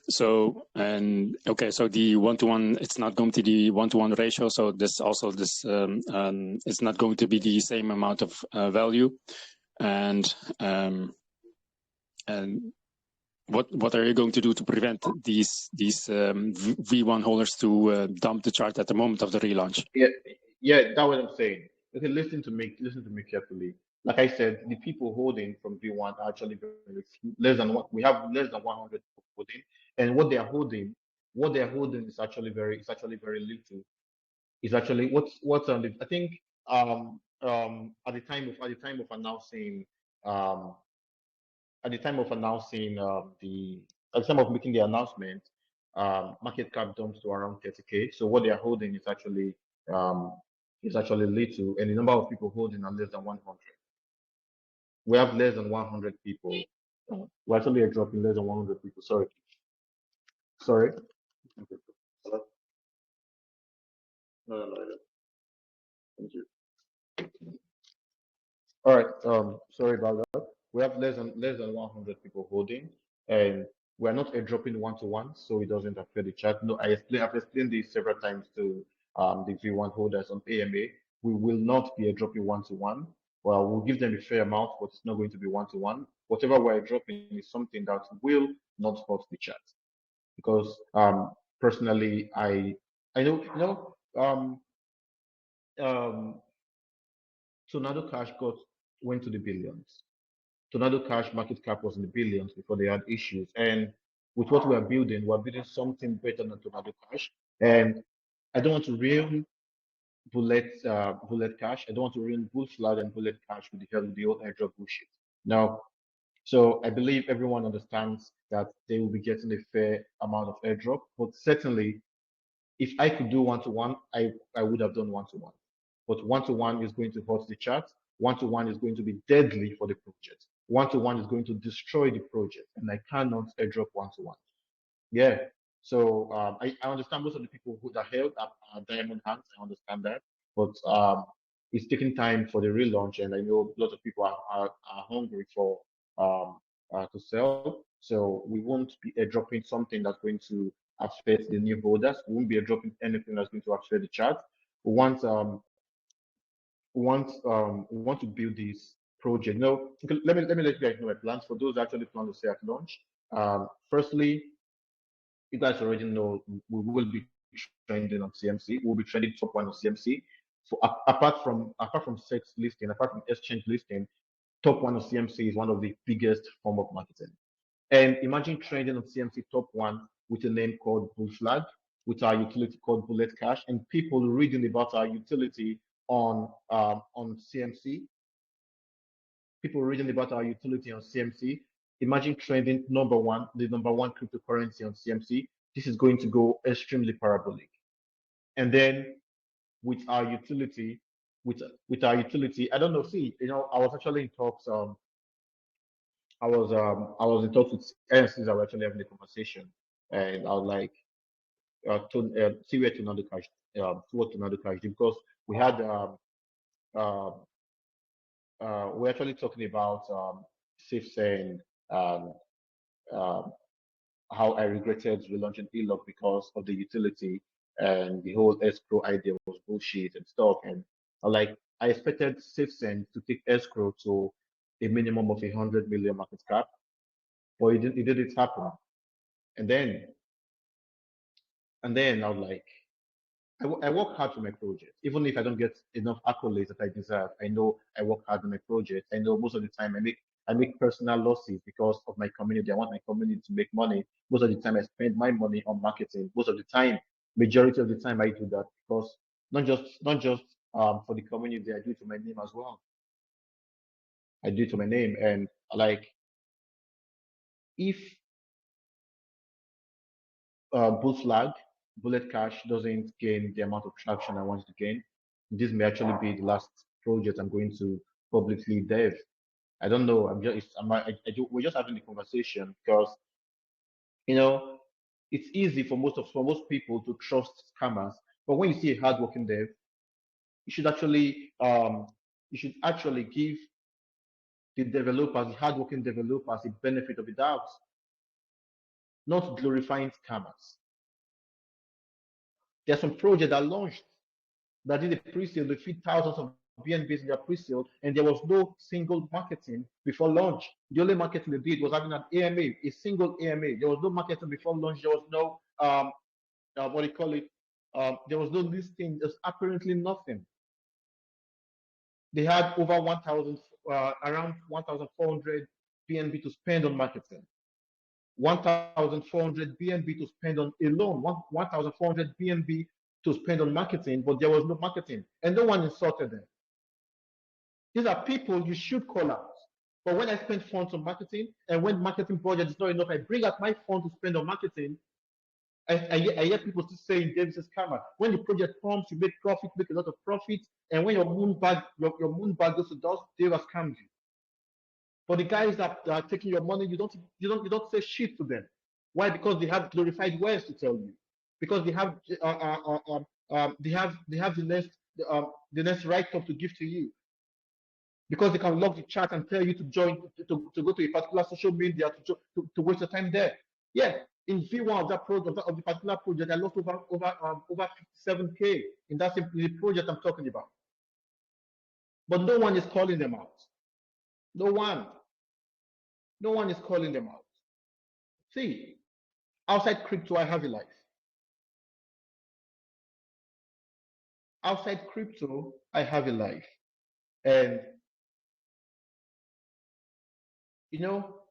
So the one-to-one, it's not going to be one-to-one ratio. So this also it's not going to be the same amount of value. And what are you going to do to prevent these V1 holders to dump the chart at the moment of the relaunch?
Yeah, that's what I'm saying. Okay, listen to me carefully. Like I said, the people holding from V1 are actually less than what we have, less than 100 people holding, and what they are holding is actually very little. It's actually what's on the, I think at the time of announcing at the time of making the announcement, market cap dumps to around 30K. So what they are holding is actually little, and the number of people holding are less than 100. We have less than 100 people. We're actually dropping less than 100 people. Sorry. No. Thank you. All right. Sorry about that. We have less than 100 people holding, and we're not airdropping one-to-one, so it doesn't affect the chart. No, I've explained this several times to the V1 holders on AMA. We will not be airdropping one-to-one. Well, we'll give them a fair amount, but it's not going to be one-to-one. Whatever we're dropping is something that will not hurt the chart, because personally, I know Tornado Cash went to the billions. Tornado Cash market cap was in the billions before they had issues. And with what we're building something better than Tornado Cash. And I don't want to ruin Bullet Cash. I don't want to ruin BullFlag and Bullet Cash with the old airdrop bullshit. Now, so I believe everyone understands that they will be getting a fair amount of airdrop. But certainly, if I could do one-to-one, I would have done one-to-one. But one-to-one is going to hurt the chart. One-to-one is going to be deadly for the project. One-to-one is going to destroy the project, and I cannot airdrop one-to-one. Yeah. So I understand most of the people who are held are diamond hands. I understand that, but it's taking time for the relaunch, and I know lots of people are hungry for to sell. So we won't be airdropping something that's going to affect the new holders. We won't be airdropping anything that's going to affect the chart. We want to build this project. No, let me let you guys know my plans for those that actually plan to say at launch. Firstly, you guys already know we will be trending on CMC. We'll be trending top one on CMC. So apart from sex listing, apart from exchange listing, top one on CMC is one of the biggest form of marketing. And imagine trending on CMC top one with a name called BullFlag, with our utility called Bullet Cash, and people reading about our utility on CMC. People reading about our utility on CMC. Imagine trending the number one cryptocurrency on CMC. This is going to go extremely parabolic. And then with our utility, with our utility. I don't know. See, you know, I was actually in talks. I was in talks with since I was actually having a conversation, and I was like, see where to cash, what to cash, because we had uh, we're actually talking about safe saying um, how I regretted relaunching ELOC because of the utility and the whole escrow idea was bullshit and stuff. And I expected SafeSend to take escrow to a minimum of 100 million market cap, but it didn't happen. And then I was like, I work hard for my project, even if I don't get enough accolades that I deserve. I know I work hard on my project. I know most of the time I make personal losses because of my community. I want my community to make money. Most of the time I spend my money on marketing. Most of the time, majority of the time I do that because not just for the community, I do it to my name as well. I do it to my name, and like if BullFlag Bullet Cash doesn't gain the amount of traction I want it to gain, this may actually be the last project I'm going to publicly dev. I don't know. We're just having the conversation because, you know, it's easy for most people to trust scammers. But when you see a hardworking dev, you should actually give the developers, the hardworking developers, the benefit of the doubt, not glorifying scammers. There are some projects that launched that did a pre-sale, they feed thousands of BNBs in their pre-sale, and there was no single marketing before launch. The only marketing they did was having an AMA, a single AMA. There was no marketing before launch. There was no what do you call it? There was no listing. There's apparently nothing. They had over 1,000, around 1,400 BNB to spend on marketing. 1,400 BNB to spend on a loan. 1,400 BNB to spend on marketing, but there was no marketing, and no one insulted them. These are people you should call out. But when I spend funds on marketing, and when marketing budget is not enough, I bring out my fund to spend on marketing. I hear people still saying Davis is karma. When the project comes, you make profit, make a lot of profit, and when your moon bag goes to dust, Davis scams you. But the guys that are taking your money, you don't say shit to them. Why? Because they have glorified words to tell you. Because they have the next write-up to give to you. Because they can log the chat and tell you to join to go to a particular social media to waste your time there. Yeah, in V1 of that project of the particular project, I lost over 57K in that the project I'm talking about. But no one is calling them out. No one is calling them out. See, outside crypto, I have a life. Outside crypto, I have a life. And, you know,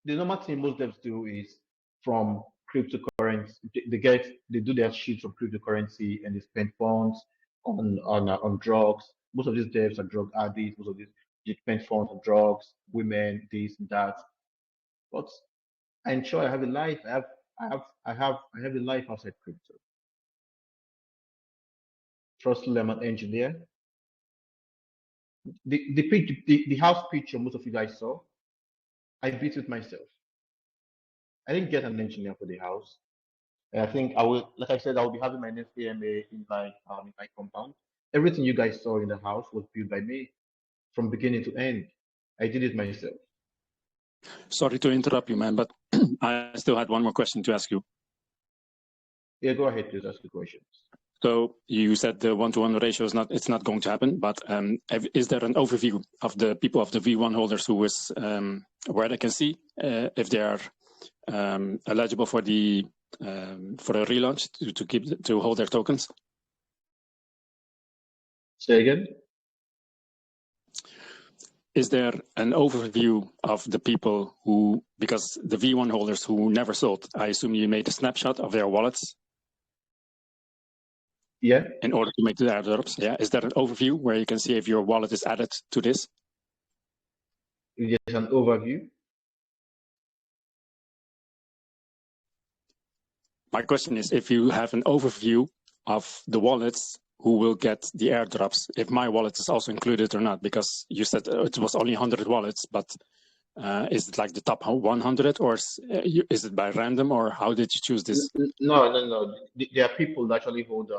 the normal thing most devs do is from cryptocurrency, they do their shit from cryptocurrency and they spend funds on drugs. Most of these devs are drug addicts. Most of these they spend funds on drugs, women, this and that. But I ensure I have a life. I have a life outside crypto. Firstly, I'm an engineer. The house picture most of you guys saw, I built it myself. I didn't get an engineer for the house. And I think I will, like I said, I will be having my next AMA in my compound. Everything you guys saw in the house was built by me from beginning to end. I did it myself.
Sorry to interrupt you, man, but I still had one more question to ask you.
Yeah, go ahead, please ask the questions.
So you said the 1-to-1 ratio it's not going to happen, but is there an overview of the people of the V1 holders who is where they can see if they are eligible for a relaunch to hold their tokens?
Say again?
Is there an overview of the people who, because the V1 holders who never sold, I assume you made a snapshot of their wallets?
Yeah.
In order to make the airdrops, yeah. Is there an overview where you can see if your wallet is added to this?
There's an overview.
My question is, if you have an overview of the wallets who will get the airdrops, if my wallet is also included or not, because you said it was only 100 wallets, but is it like the top 100, or is it by random, or how did you choose this?
No. There are people that actually hold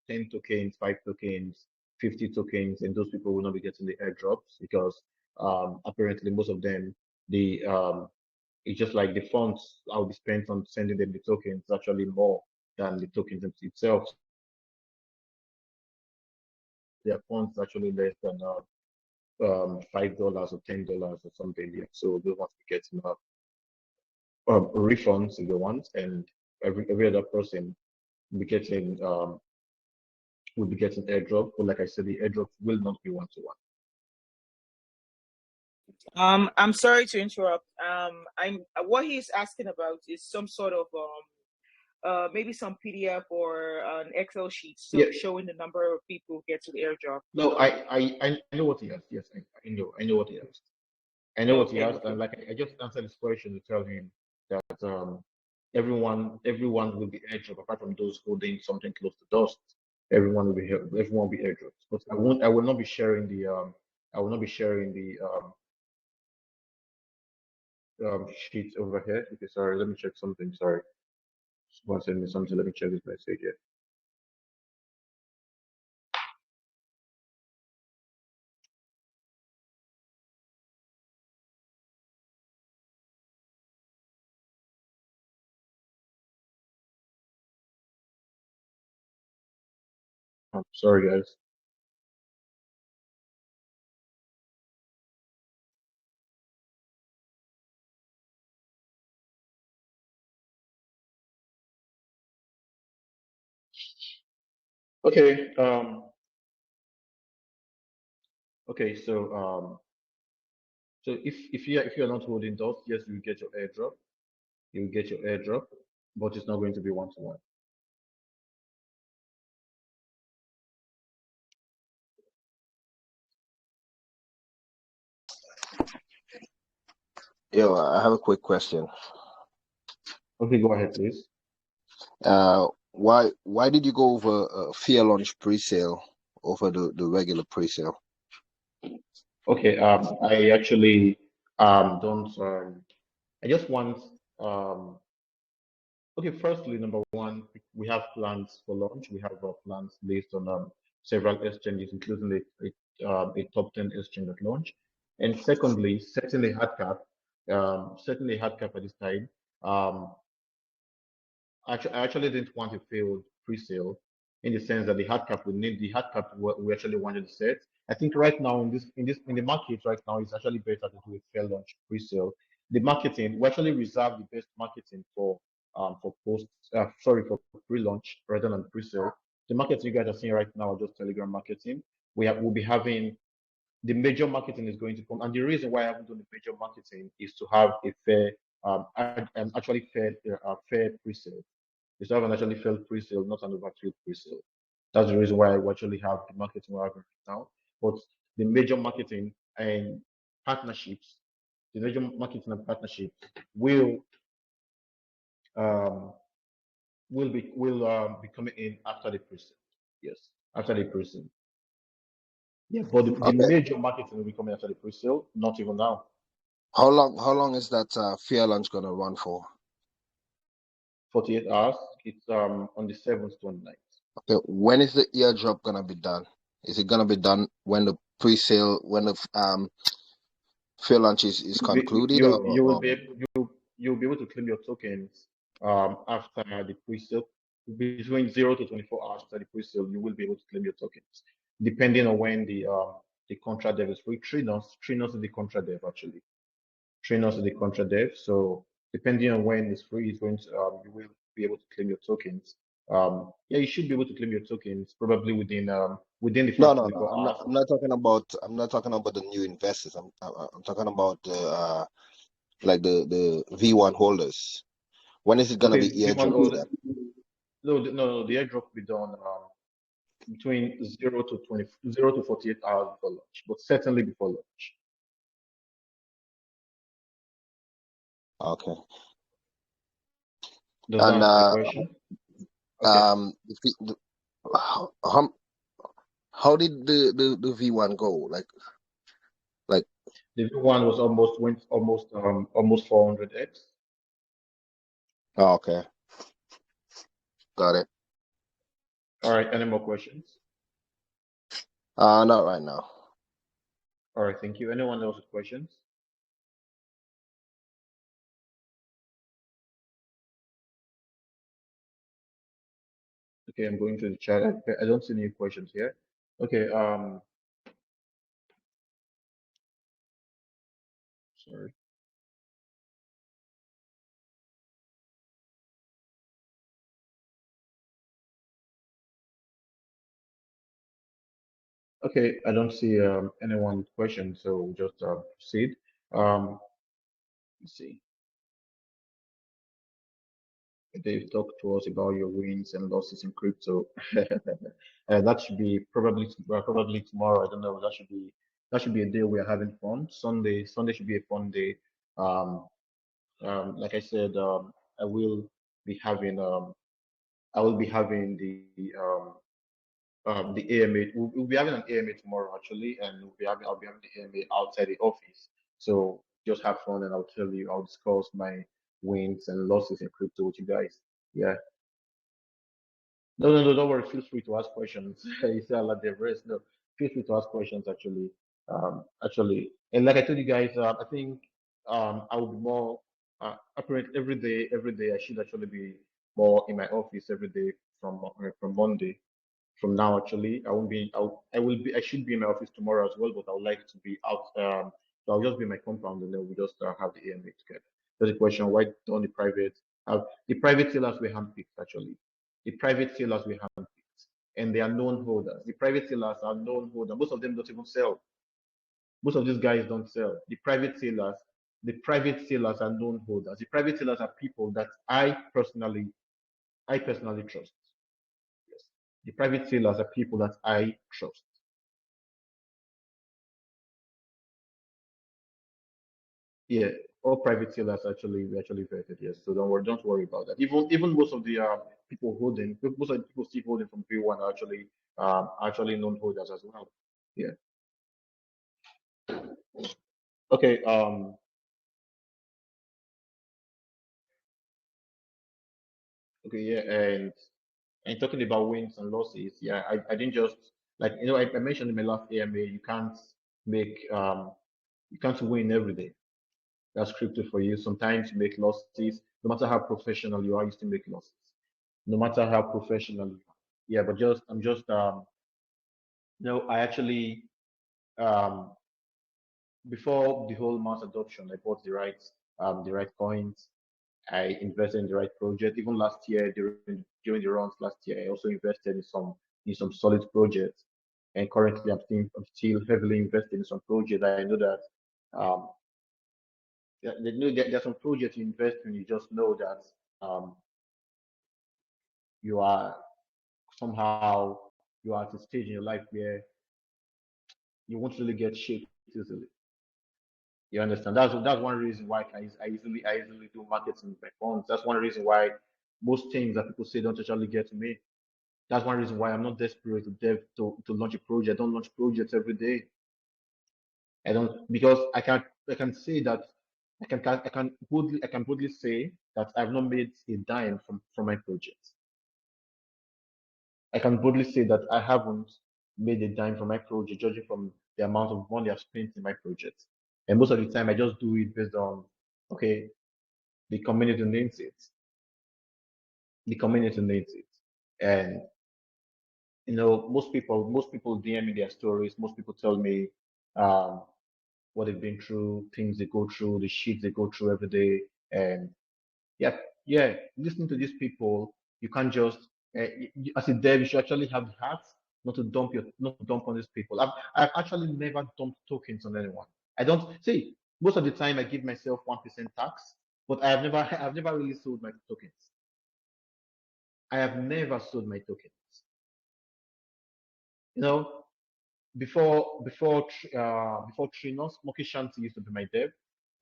10 tokens, 5 tokens, 50 tokens, and those people will not be getting the airdrops because apparently most of them, it's just like the funds I'll be spent on sending them the tokens is actually more than the tokens itself. Their funds actually less than $5 or $10 or something. Yeah. So those ones be getting refunds if they want, and every other person will be getting airdrop. But like I said, the airdrop will not be one-to-one.
I'm sorry to interrupt. What he's asking about is some sort of maybe some PDF or an Excel sheet showing the number of people who get to the airdrop.
No, I know what he asked. Yes, I know what he asked. I know what he asked, and like I just answered this question to tell him that everyone will be airdrop apart from those holding something close to dust. Everyone will be airdropped. But I will not be sharing the sheet over here. Okay, sorry, let me check something. Sorry. Someone sent me something. Let me check this message here. I'm sorry, guys. Okay. Okay. So if you're not holding dust, yes, you will get your airdrop. You will get your airdrop, but it's not going to be one-to-one.
Yo, I have a quick question.
Okay, go ahead, please.
Why did you go over fair launch pre-sale over the regular pre-sale?
Okay, I actually don't I just want okay, firstly, number one, we have plans for launch. We have plans based on several exchanges, including a top 10 exchange at launch. And secondly, setting a hard cap at this time. I actually didn't want a failed pre-sale in the sense that the hard cap we actually wanted to set. I think right now in the market right now it's actually better to do a fair launch pre-sale. The marketing we actually reserve the best marketing for pre-launch rather than pre-sale. The marketing you guys are seeing right now are just Telegram marketing. We'll be having the major marketing is going to come, and the reason why I haven't done the major marketing is to have a fair fair pre-sale. It's not an actually failed pre-sale, not an overfilled pre-sale. That's the reason why I actually have the marketing we're having right now. But the major marketing and partnerships, will be coming in after the pre-sale. Yes, after the pre-sale. Yeah, but the major marketing will be coming after the pre-sale, not even now.
How long is that fair launch gonna run for?
48 hours. It's on the 7th to 9th.
Okay, when is the airdrop gonna be done? Is it gonna be done when the pre-sale, when the fair launch is concluded?
You'll be able to claim your tokens after the pre-sale. Between 0 to 24 hours after the pre-sale, you will be able to claim your tokens, depending on when the contract dev is free. Trinos is the contract dev actually. Trinos is the contract dev. So depending on when it's free, it's going to you will be able to claim your tokens. Yeah, you should be able to claim your tokens probably within the first 24 hours.
I'm not talking about the new investors. I'm talking about the like the V1 holders. When is it gonna be airdrop?
No, the airdrop will be done between 0 to 48 hours before launch, but certainly before launch.
Okay.
Does that answer the question?
Okay. How did the V1 go? Like
the V1 was went almost 400x.
Oh, okay, got it.
All right, any more questions?
Not right now.
All right, thank you. Anyone else with questions? Okay, I'm going to the chat. I don't see any questions here. Okay, sorry. Okay, I don't see anyone with questions, so we'll just proceed. Let's see. Dave, talk to us about your wins and losses in crypto. That should be probably tomorrow. I don't know. That should be a day we are having fun. Sunday should be a fun day. Like I said, I will be having the AMA. We'll be having an AMA tomorrow actually, and I'll be having the AMA outside the office. So just have fun, and I'll discuss my wins and losses in crypto with you guys. Yeah. No, don't worry. Feel free to ask questions. You say I'll let the rest. No, feel free to ask questions actually. And like I told you guys, I think I will be more operate every day. Every day, I should actually be more in my office every day from Monday. From now, actually, I won't be. I will be. I should be in my office tomorrow as well, but I would like to be out. So I'll just be in my compound, and then we just have the AMA together. There's a question: why don't the private sellers were handpicked actually? The private sellers were handpicked, and they are known holders. The private sellers are known holders. Most of them don't even sell. Most of these guys don't sell. The private sellers are known holders. The private sellers are people that I personally trust. Yes. The private sellers are people that I trust. Yeah, all private sellers we actually vetted. Yes, so don't worry about that. Even most of the people holding, most of the people still holding from V1 are actually known holders as well. Yeah. Okay. Okay. Yeah. And talking about wins and losses. Yeah. I didn't just like I mentioned in my last AMA. You can't win every day. That's crypto for you. Sometimes you make losses. No matter how professional you are, you still make losses. No matter how professional you are. Yeah, but I'm just I actually um before the whole mass adoption, I bought the right coins. I invested in the right project. Even last year during the runs last year, I also invested in some solid projects. And currently I'm still heavily invested in some projects. I know that there's some projects you invest in, you just know that you are somehow you are at a stage in your life where you won't really get shaped easily. You understand? That's one reason why I easily do marketing with my phones. That's one reason why most things that people say don't actually get to me. That's one reason why I'm not desperate to launch a project. I don't launch projects every day. I don't because I can say that I can boldly say that I've not made a dime from my project. I can boldly say that I haven't made a dime from my project, judging from the amount of money I've spent in my project. And most of the time, I just do it based on, okay, the community needs it. The community needs it. And, most people DM me their stories. Most people tell me what they've been through, things they go through, the shit they go through every day. And yeah, listening to these people, you can't just as a dev, you should actually have the heart not to dump on these people. I've actually never dumped tokens on anyone. I don't see most of the time I give myself 1% tax, but I've never really sold my tokens. I have never sold my tokens. You know, before Trinos, Moki Shanti used to be my dev,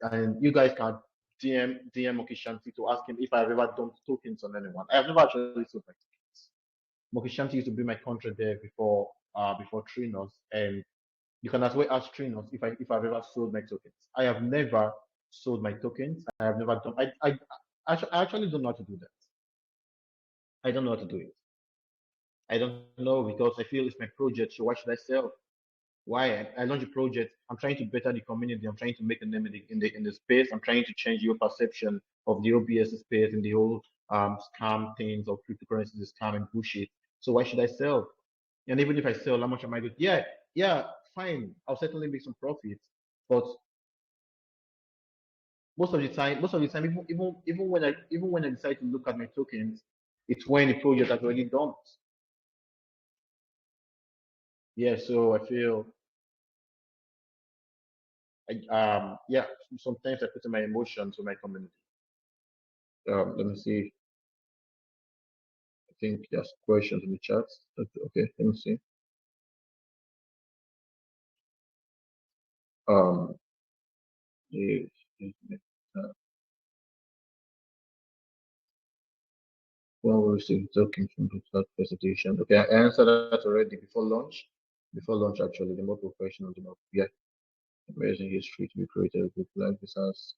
and you guys can DM Moki Shanti to ask him if I've ever dumped tokens on anyone. I have never actually sold my tokens. Mokishanti used to be my contract there before Trinos, and you can as well ask Trinos if I've ever sold my tokens. I have never sold my tokens. I have never done. I actually don't know how to do that. I don't know how to do it. I don't know because I feel it's my project. So why should I sell? Why I launched a project? I'm trying to better the community. I'm trying to make a name in the space. I'm trying to change your perception of the OBS space and the whole scam things of cryptocurrencies is scam and bullshit. So why should I sell? And even if I sell, how much am I going? Yeah, fine. I'll certainly make some profits. But most of the time, even when I decide to look at my tokens, it's when the project has already done. Yeah, so I feel yeah, sometimes I put in my emotions to my community. Let me see. I think there's questions in the chat. Okay, let me see. When we receive tokens from the presentation. Okay, I answered that already before launch. Before launch, actually, the more professional, the more amazing history to be created with like this as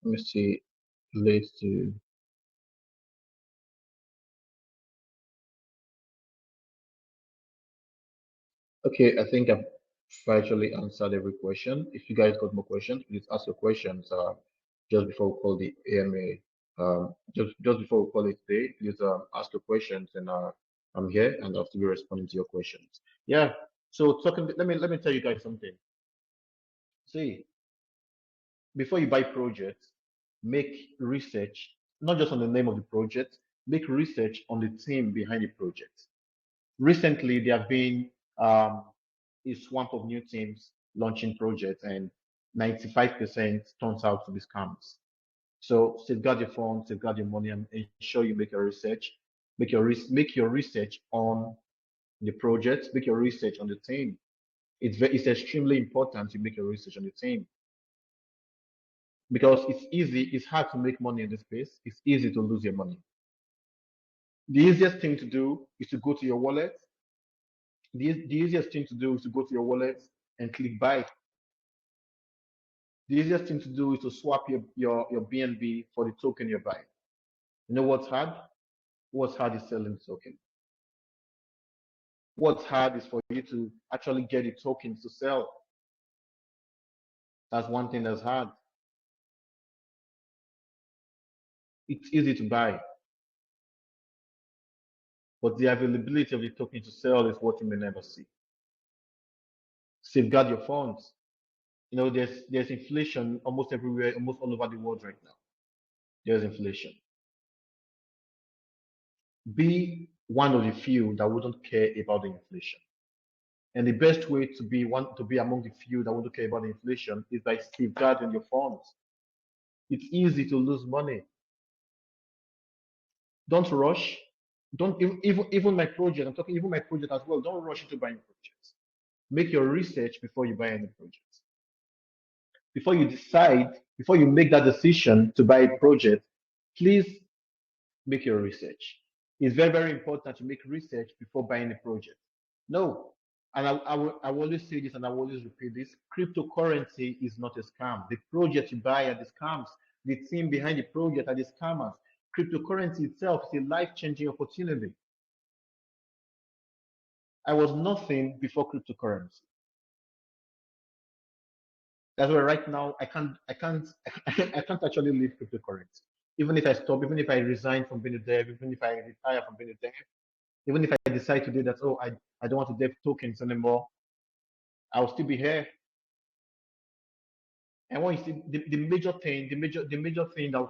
let me see, relates to okay, I think I've virtually answered every question. If you guys got more questions, please ask your questions just before we call the AMA. Just before we call it today, please ask your questions and I'm here and I'll still be responding to your questions. Yeah. So talking let me tell you guys something. See, before you buy projects, make research, not just on the name of the project, make research on the team behind the project. Recently, there have been a swamp of new teams launching projects, and 95% turns out to be scams. So safeguard your funds, safeguard your money, and ensure you make your research. Make your research on the project. Make your research on the team. It's extremely important to make your research on the team because it's hard to make money in this space. It's easy to lose your money. The easiest thing to do is to go to your wallet. The easiest thing to do is to go to your wallet and click buy. The easiest thing to do is to swap your BNB for the token you're buying. You know what's hard? What's hard is selling the token. What's hard is for you to actually get the tokens to sell. That's one thing that's hard. It's easy to buy, but the availability of the token to sell is what you may never see. Safeguard your funds. You know, there's inflation almost everywhere, almost all over the world right now. There's inflation. Be one of the few that wouldn't care about the inflation. And the best way to be among the few that wouldn't care about the inflation is by safeguarding your funds. It's easy to lose money. Don't rush. Don't even my project. I'm talking even my project as well. Don't rush into buying projects. Make your research before you buy any projects. Before you decide, before you make that decision to buy a project, please make your research. It's very, very important to make research before buying a project. No, and I will always say this and I will always repeat this, cryptocurrency is not a scam. The project you buy are the scams. The team behind the project are the scammers. Cryptocurrency itself is a life-changing opportunity. I was nothing before cryptocurrency. That's why right now I can't actually leave cryptocurrency. Even if I stop, even if I resign from being a dev, even if I retire from being a dev, even if I decide today that I don't want to dev tokens anymore, I'll still be here. And when you see the major thing, that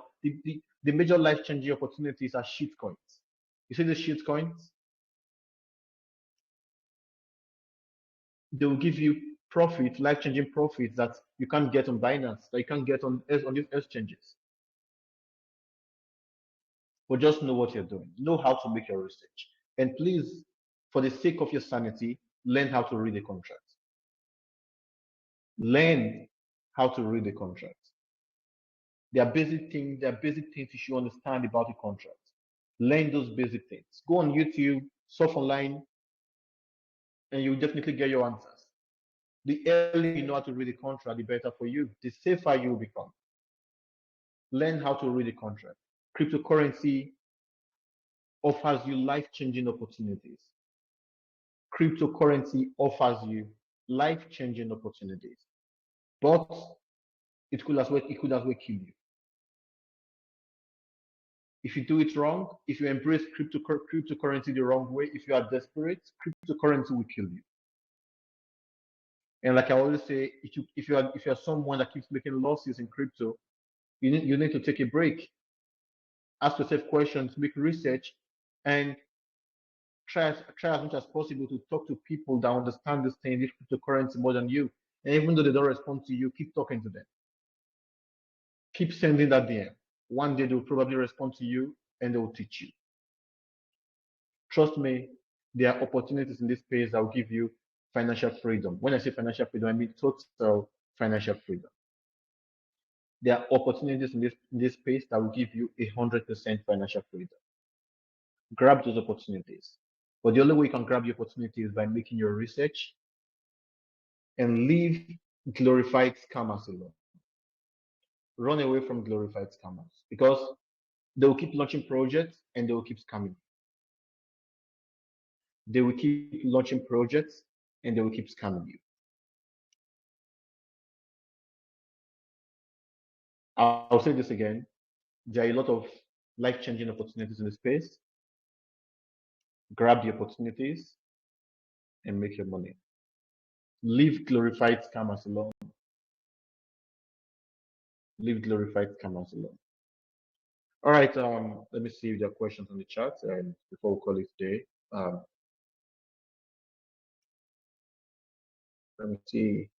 the major life-changing opportunities are shit coins. You see the shit coins? They will give you profit, life-changing profits that you can't get on Binance, that you can't get on these exchanges. But just know what you're doing. Know how to make your research. And please for the sake of your sanity, learn how to read the contract. Learn how to read the contract. There are basic things you should understand about the contract. Learn those basic things. Go on YouTube, surf online, and you'll definitely get your answers. The earlier you know how to read the contract, the better for you. The safer you will become. Learn how to read the contract. Cryptocurrency offers you life-changing opportunities. Cryptocurrency offers you life-changing opportunities, but it could as well kill you. If you do it wrong, if you embrace cryptocurrency the wrong way, if you are desperate, cryptocurrency will kill you. And like I always say, if you are someone that keeps making losses in crypto, you need to take a break. Ask yourself questions, make research, and try as much as possible to talk to people that understand this thing, this cryptocurrency more than you. And even though they don't respond to you, keep talking to them. Keep sending that DM. One day they'll probably respond to you and they will teach you. Trust me, there are opportunities in this space that will give you financial freedom. When I say financial freedom, I mean total financial freedom. There are opportunities in this space that will give you 100% financial freedom. Grab those opportunities. But the only way you can grab the opportunity is by making your research and leave glorified scammers alone. Run away from glorified scammers because they will keep launching projects and they will keep scamming. They will keep launching projects and they will keep scamming you. I'll say this again. There are a lot of life-changing opportunities in the space. Grab the opportunities and make your money. Leave glorified scammers alone. Leave glorified scammers alone. All right, let me see if there are questions on the chat before we call it today. Let me see.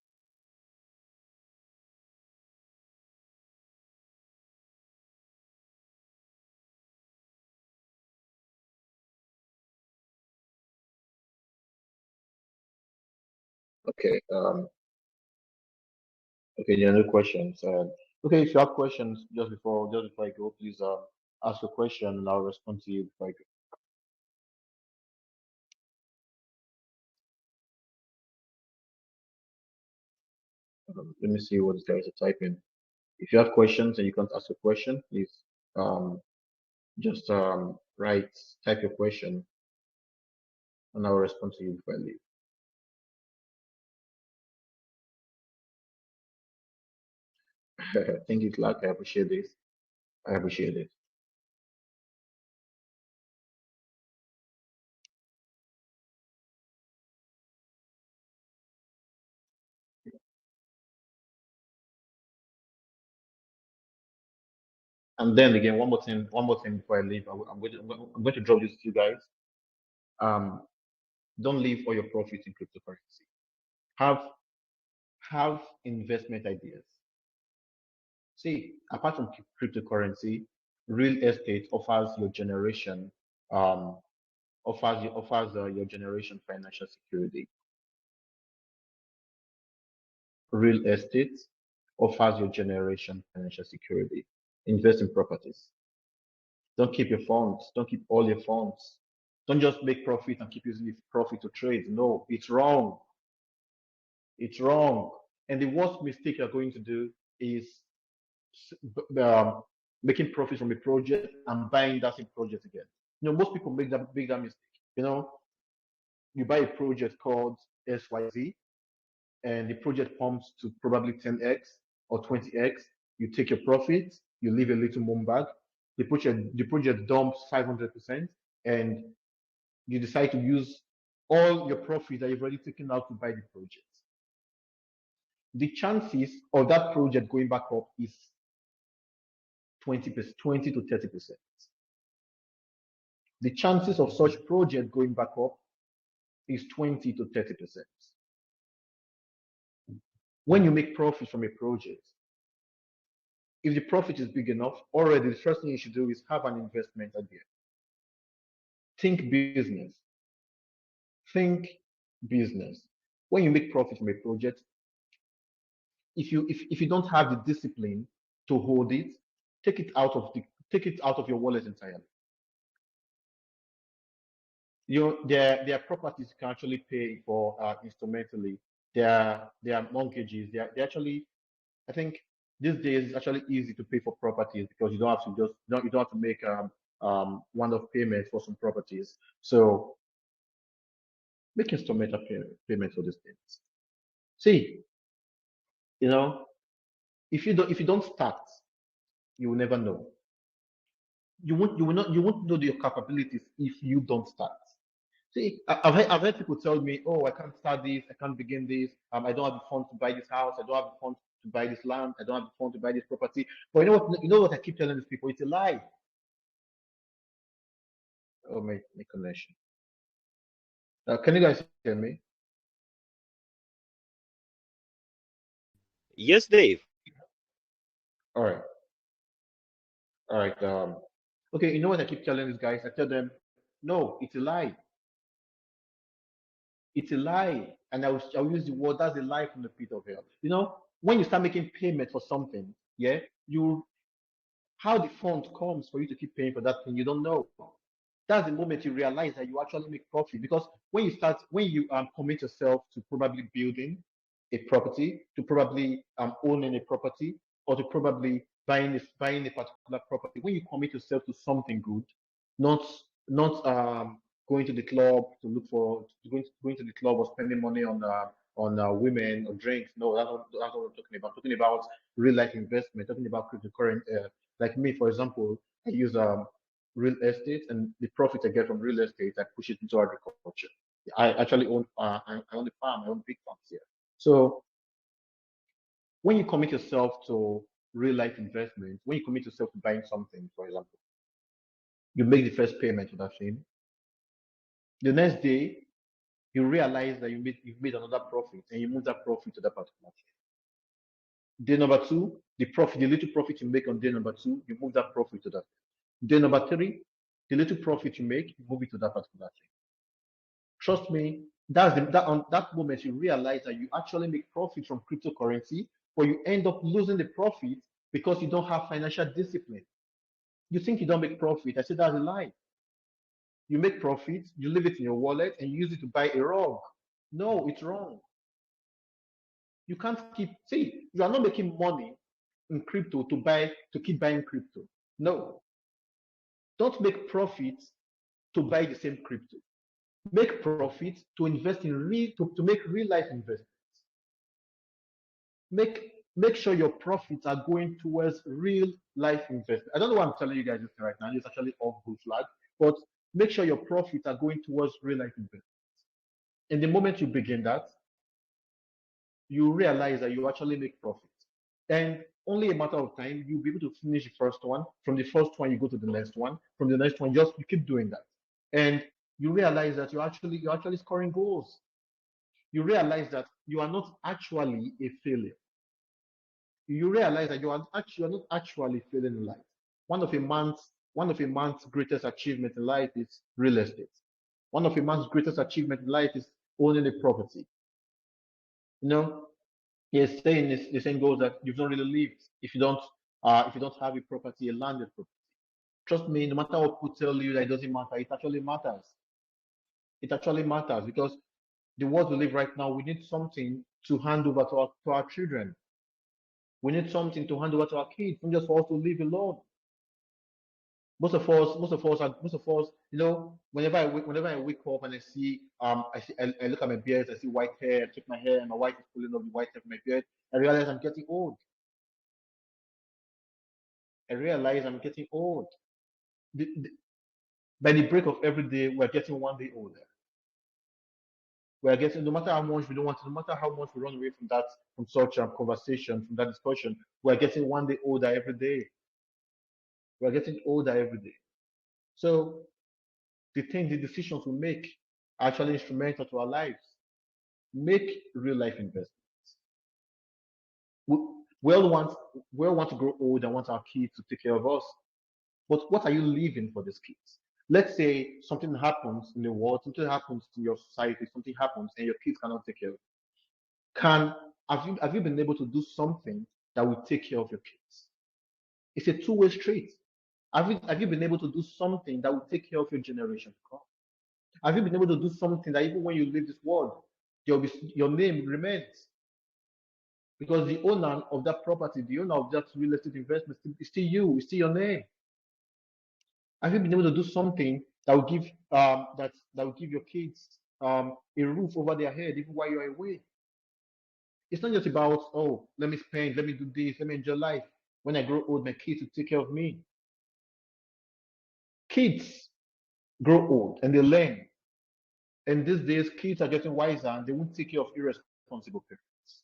Okay. Okay, there are no questions. Okay, if you have questions just before I go, please ask a question and I'll respond to you before I go. Let me see what these guys are typing. If you have questions and you can't ask a question, please just type your question and I'll respond to you before I leave. Thank you, Clark. I appreciate this. I appreciate it. And then again, one more thing before I leave. I'm going to drop this to you guys. Don't leave all your profits in cryptocurrency. Have investment ideas. See, apart from cryptocurrency, real estate offers your generation your generation financial security. Real estate offers your generation financial security. Invest in properties. Don't keep your funds. Don't keep all your funds. Don't just make profit and keep using the profit to trade. No, it's wrong. It's wrong. And the worst mistake you're going to do is making profit from a project and buying that same project again. Most people make that mistake. You buy a project called XYZ, and the project pumps to probably 10x or 20x. You take your profit, you leave a little mom bag. The project dumps 500%, and you decide to use all your profit that you've already taken out to buy the project. The chances of that project going back up is 20 to 30%. The chances of such project going back up is 20 to 30%. When you make profit from a project, if the profit is big enough, already the first thing you should do is have an investment idea. Think business. think business. When you make profit from a project, if you don't have the discipline to hold it, take it out of your wallet entirely. There are properties you can actually pay for instrumentally. There are mortgages. They actually, I think these days it's actually easy to pay for properties because you don't have to you don't have to make one-off payments for some properties. So make instrumental payments for these things. See, if you don't start, you will never know. You won't know your capabilities if you don't start. See, I've heard people tell me, oh, I can't start this, I can't begin this, I don't have the funds to buy this house, I don't have the funds to buy this land, I don't have the funds to buy this property. But you know what I keep telling these people? It's a lie. Oh, my connection. Can you guys hear me?
Yes, Dave.
All right. Okay, you know what I keep telling these guys? I tell them, no, it's a lie. It's a lie. And I'll use the word, that's a lie from the pit of hell. When you start making payment for something, yeah, how the fund comes for you to keep paying for that thing, you don't know. That's the moment you realize that you actually make profit. Because when you commit yourself to probably building a property, to probably owning a property, or to probably buying a particular property, when you commit yourself to something good, not going to the club to look for going to the club or spending money on women or drinks. No, that's what I'm talking about. I'm talking about real life investment. Talking about cryptocurrency. Like me, for example, I use real estate, and the profit I get from real estate, I push it into agriculture. I actually own I own a farm. I own big farms here. So when you commit yourself to real life investment, when you commit yourself to buying something, for example, you make the first payment for that thing. The next day, you realize that you've made another profit, and you move that profit to that particular thing. Day number two, the little profit you make on day number two, you move that profit to that. Day number three, the little profit you make, you move it to that particular thing. Trust me, on that moment you realize that you actually make profit from cryptocurrency, but you end up losing the profit because you don't have financial discipline. You think you don't make profit. I say that's a lie. You make profit, you leave it in your wallet, and you use it to buy a rug. No, it's wrong. You can't you are not making money in crypto to keep buying crypto. No. Don't make profits to buy the same crypto. Make profits to invest in to make real life investments. Make sure your profits are going towards real life investment. I don't know why I'm telling you guys this right now. It's actually off BullFlag, but make sure your profits are going towards real life investments. And the moment you begin that, you realize that you actually make profit. And only a matter of time, you'll be able to finish the first one. From the first one, you go to the next one. From the next one, you keep doing that. And you realize that you're actually scoring goals. You realize that you are not actually a failure. You realize that you are not actually failing in life. One of a man's greatest achievement in life is real estate. One of a man's greatest achievement in life is owning a property. The saying goes that you've not really lived if you don't have a property, a landed property. Trust me, no matter what people tell you that it doesn't matter, it actually matters. It actually matters because the world we live right now, we need something to hand over to our children. We need something to hand over to our kids, not just for us to live alone. Most of us, whenever I wake up and I look at my beard, I see white hair, I check my hair, and my wife is pulling off the white hair from my beard, I realize I'm getting old. By the break of every day, we're getting one day older. We're getting, no matter how much we don't want to, no matter how much we run away from such a conversation, from that discussion, we're getting one day older every day. We're getting older every day. So the decisions we make are actually instrumental to our lives. Make real life investments. We all want to grow old and want our kids to take care of us. But what are you leaving for these kids? let's say something happens in the world, something happens in your society, something happens and your kids cannot take care of it. Have you been able to do something that will take care of your kids? It's a two-way street. Have you been able to do something that will take care of your generation to come? Have you been able to do something that even when you leave this world, your name remains? Because the owner of that property, the owner of that real estate investment is still you, it's still your name. Have you been able to do something that will give that will give your kids a roof over their head even while you're away? It's not just about, oh, let me spend, let me do this, let me enjoy life. When I grow old, my kids will take care of me. Kids grow old and they learn. And these days, kids are getting wiser and they won't take care of irresponsible parents.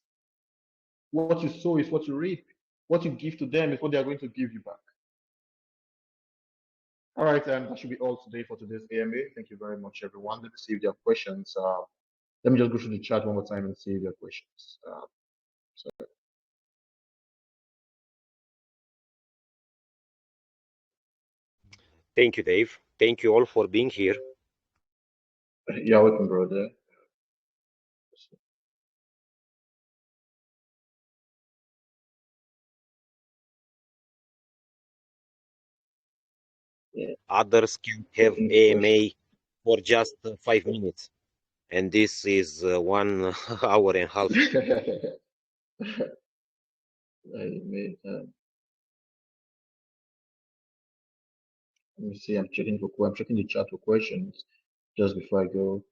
What you sow is what you reap. What you give to them is what they are going to give you back. All right, that should be all today for today's AMA. Thank you very much, everyone. Let me see if there are questions. Let me just go through the chat one more time and see if there are questions. Sorry.
Thank you, Dave. Thank you all for being here.
Yeah, welcome, brother. Yeah.
Others can have AMA for just 5 minutes, and this is 1 hour and a half.
Let me see. I'm checking the chat for questions just before I go.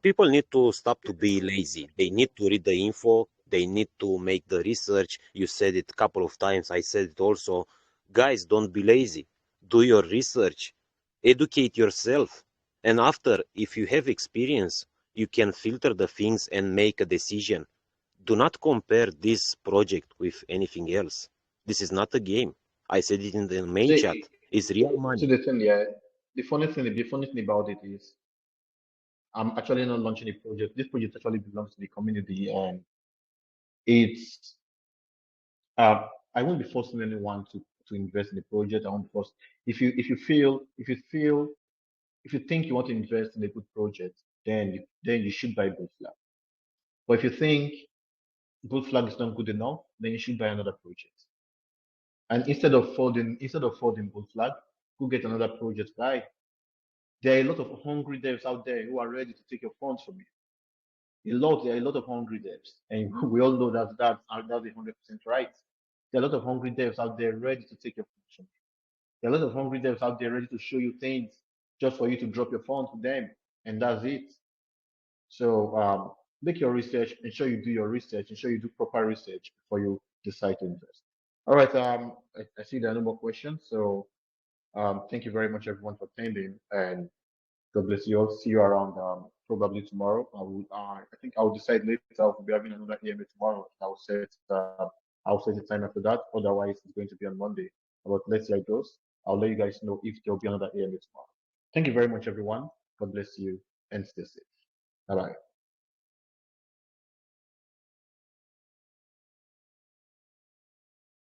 People need to stop to be lazy. They need to read the info. They need to make the research. You said it a couple of times. I said it also. Guys, don't be lazy. Do your research. Educate yourself. And after, if you have experience, you can filter the things and make a decision. Do not compare this project with anything else. This is not a game. I said it in the main chat. It's real money.
So the thing, yeah, the funny thing about it is, I'm actually not launching a project. This project actually belongs to the community, and it's I won't be forcing anyone to invest in the project. I won't force. If you think you want to invest in a good project, then you should buy BullFlag. But if you think BullFlag is not good enough, then you should buy another project. And instead of folding BullFlag, go get another project guy. There are a lot of hungry devs out there who are ready to take your funds from you. There are a lot of hungry devs, and we all know that's 100% right. There are a lot of hungry devs out there ready to take your funds from you. There are a lot of hungry devs out there ready to show you things just for you to drop your funds to them, and that's it. So make your research, ensure you do your research, ensure you do proper research before you decide to invest. All right, I see there are no more questions. So thank you very much, everyone, for attending, and God bless you all. See you around probably tomorrow. I think I'll decide later. I'll be having another AMA tomorrow. I'll set the time after that. Otherwise, it's going to be on Monday. But let's see how it goes. I'll let you guys know if there'll be another AMA tomorrow. Thank you very much, everyone. God bless you and stay safe. Bye bye.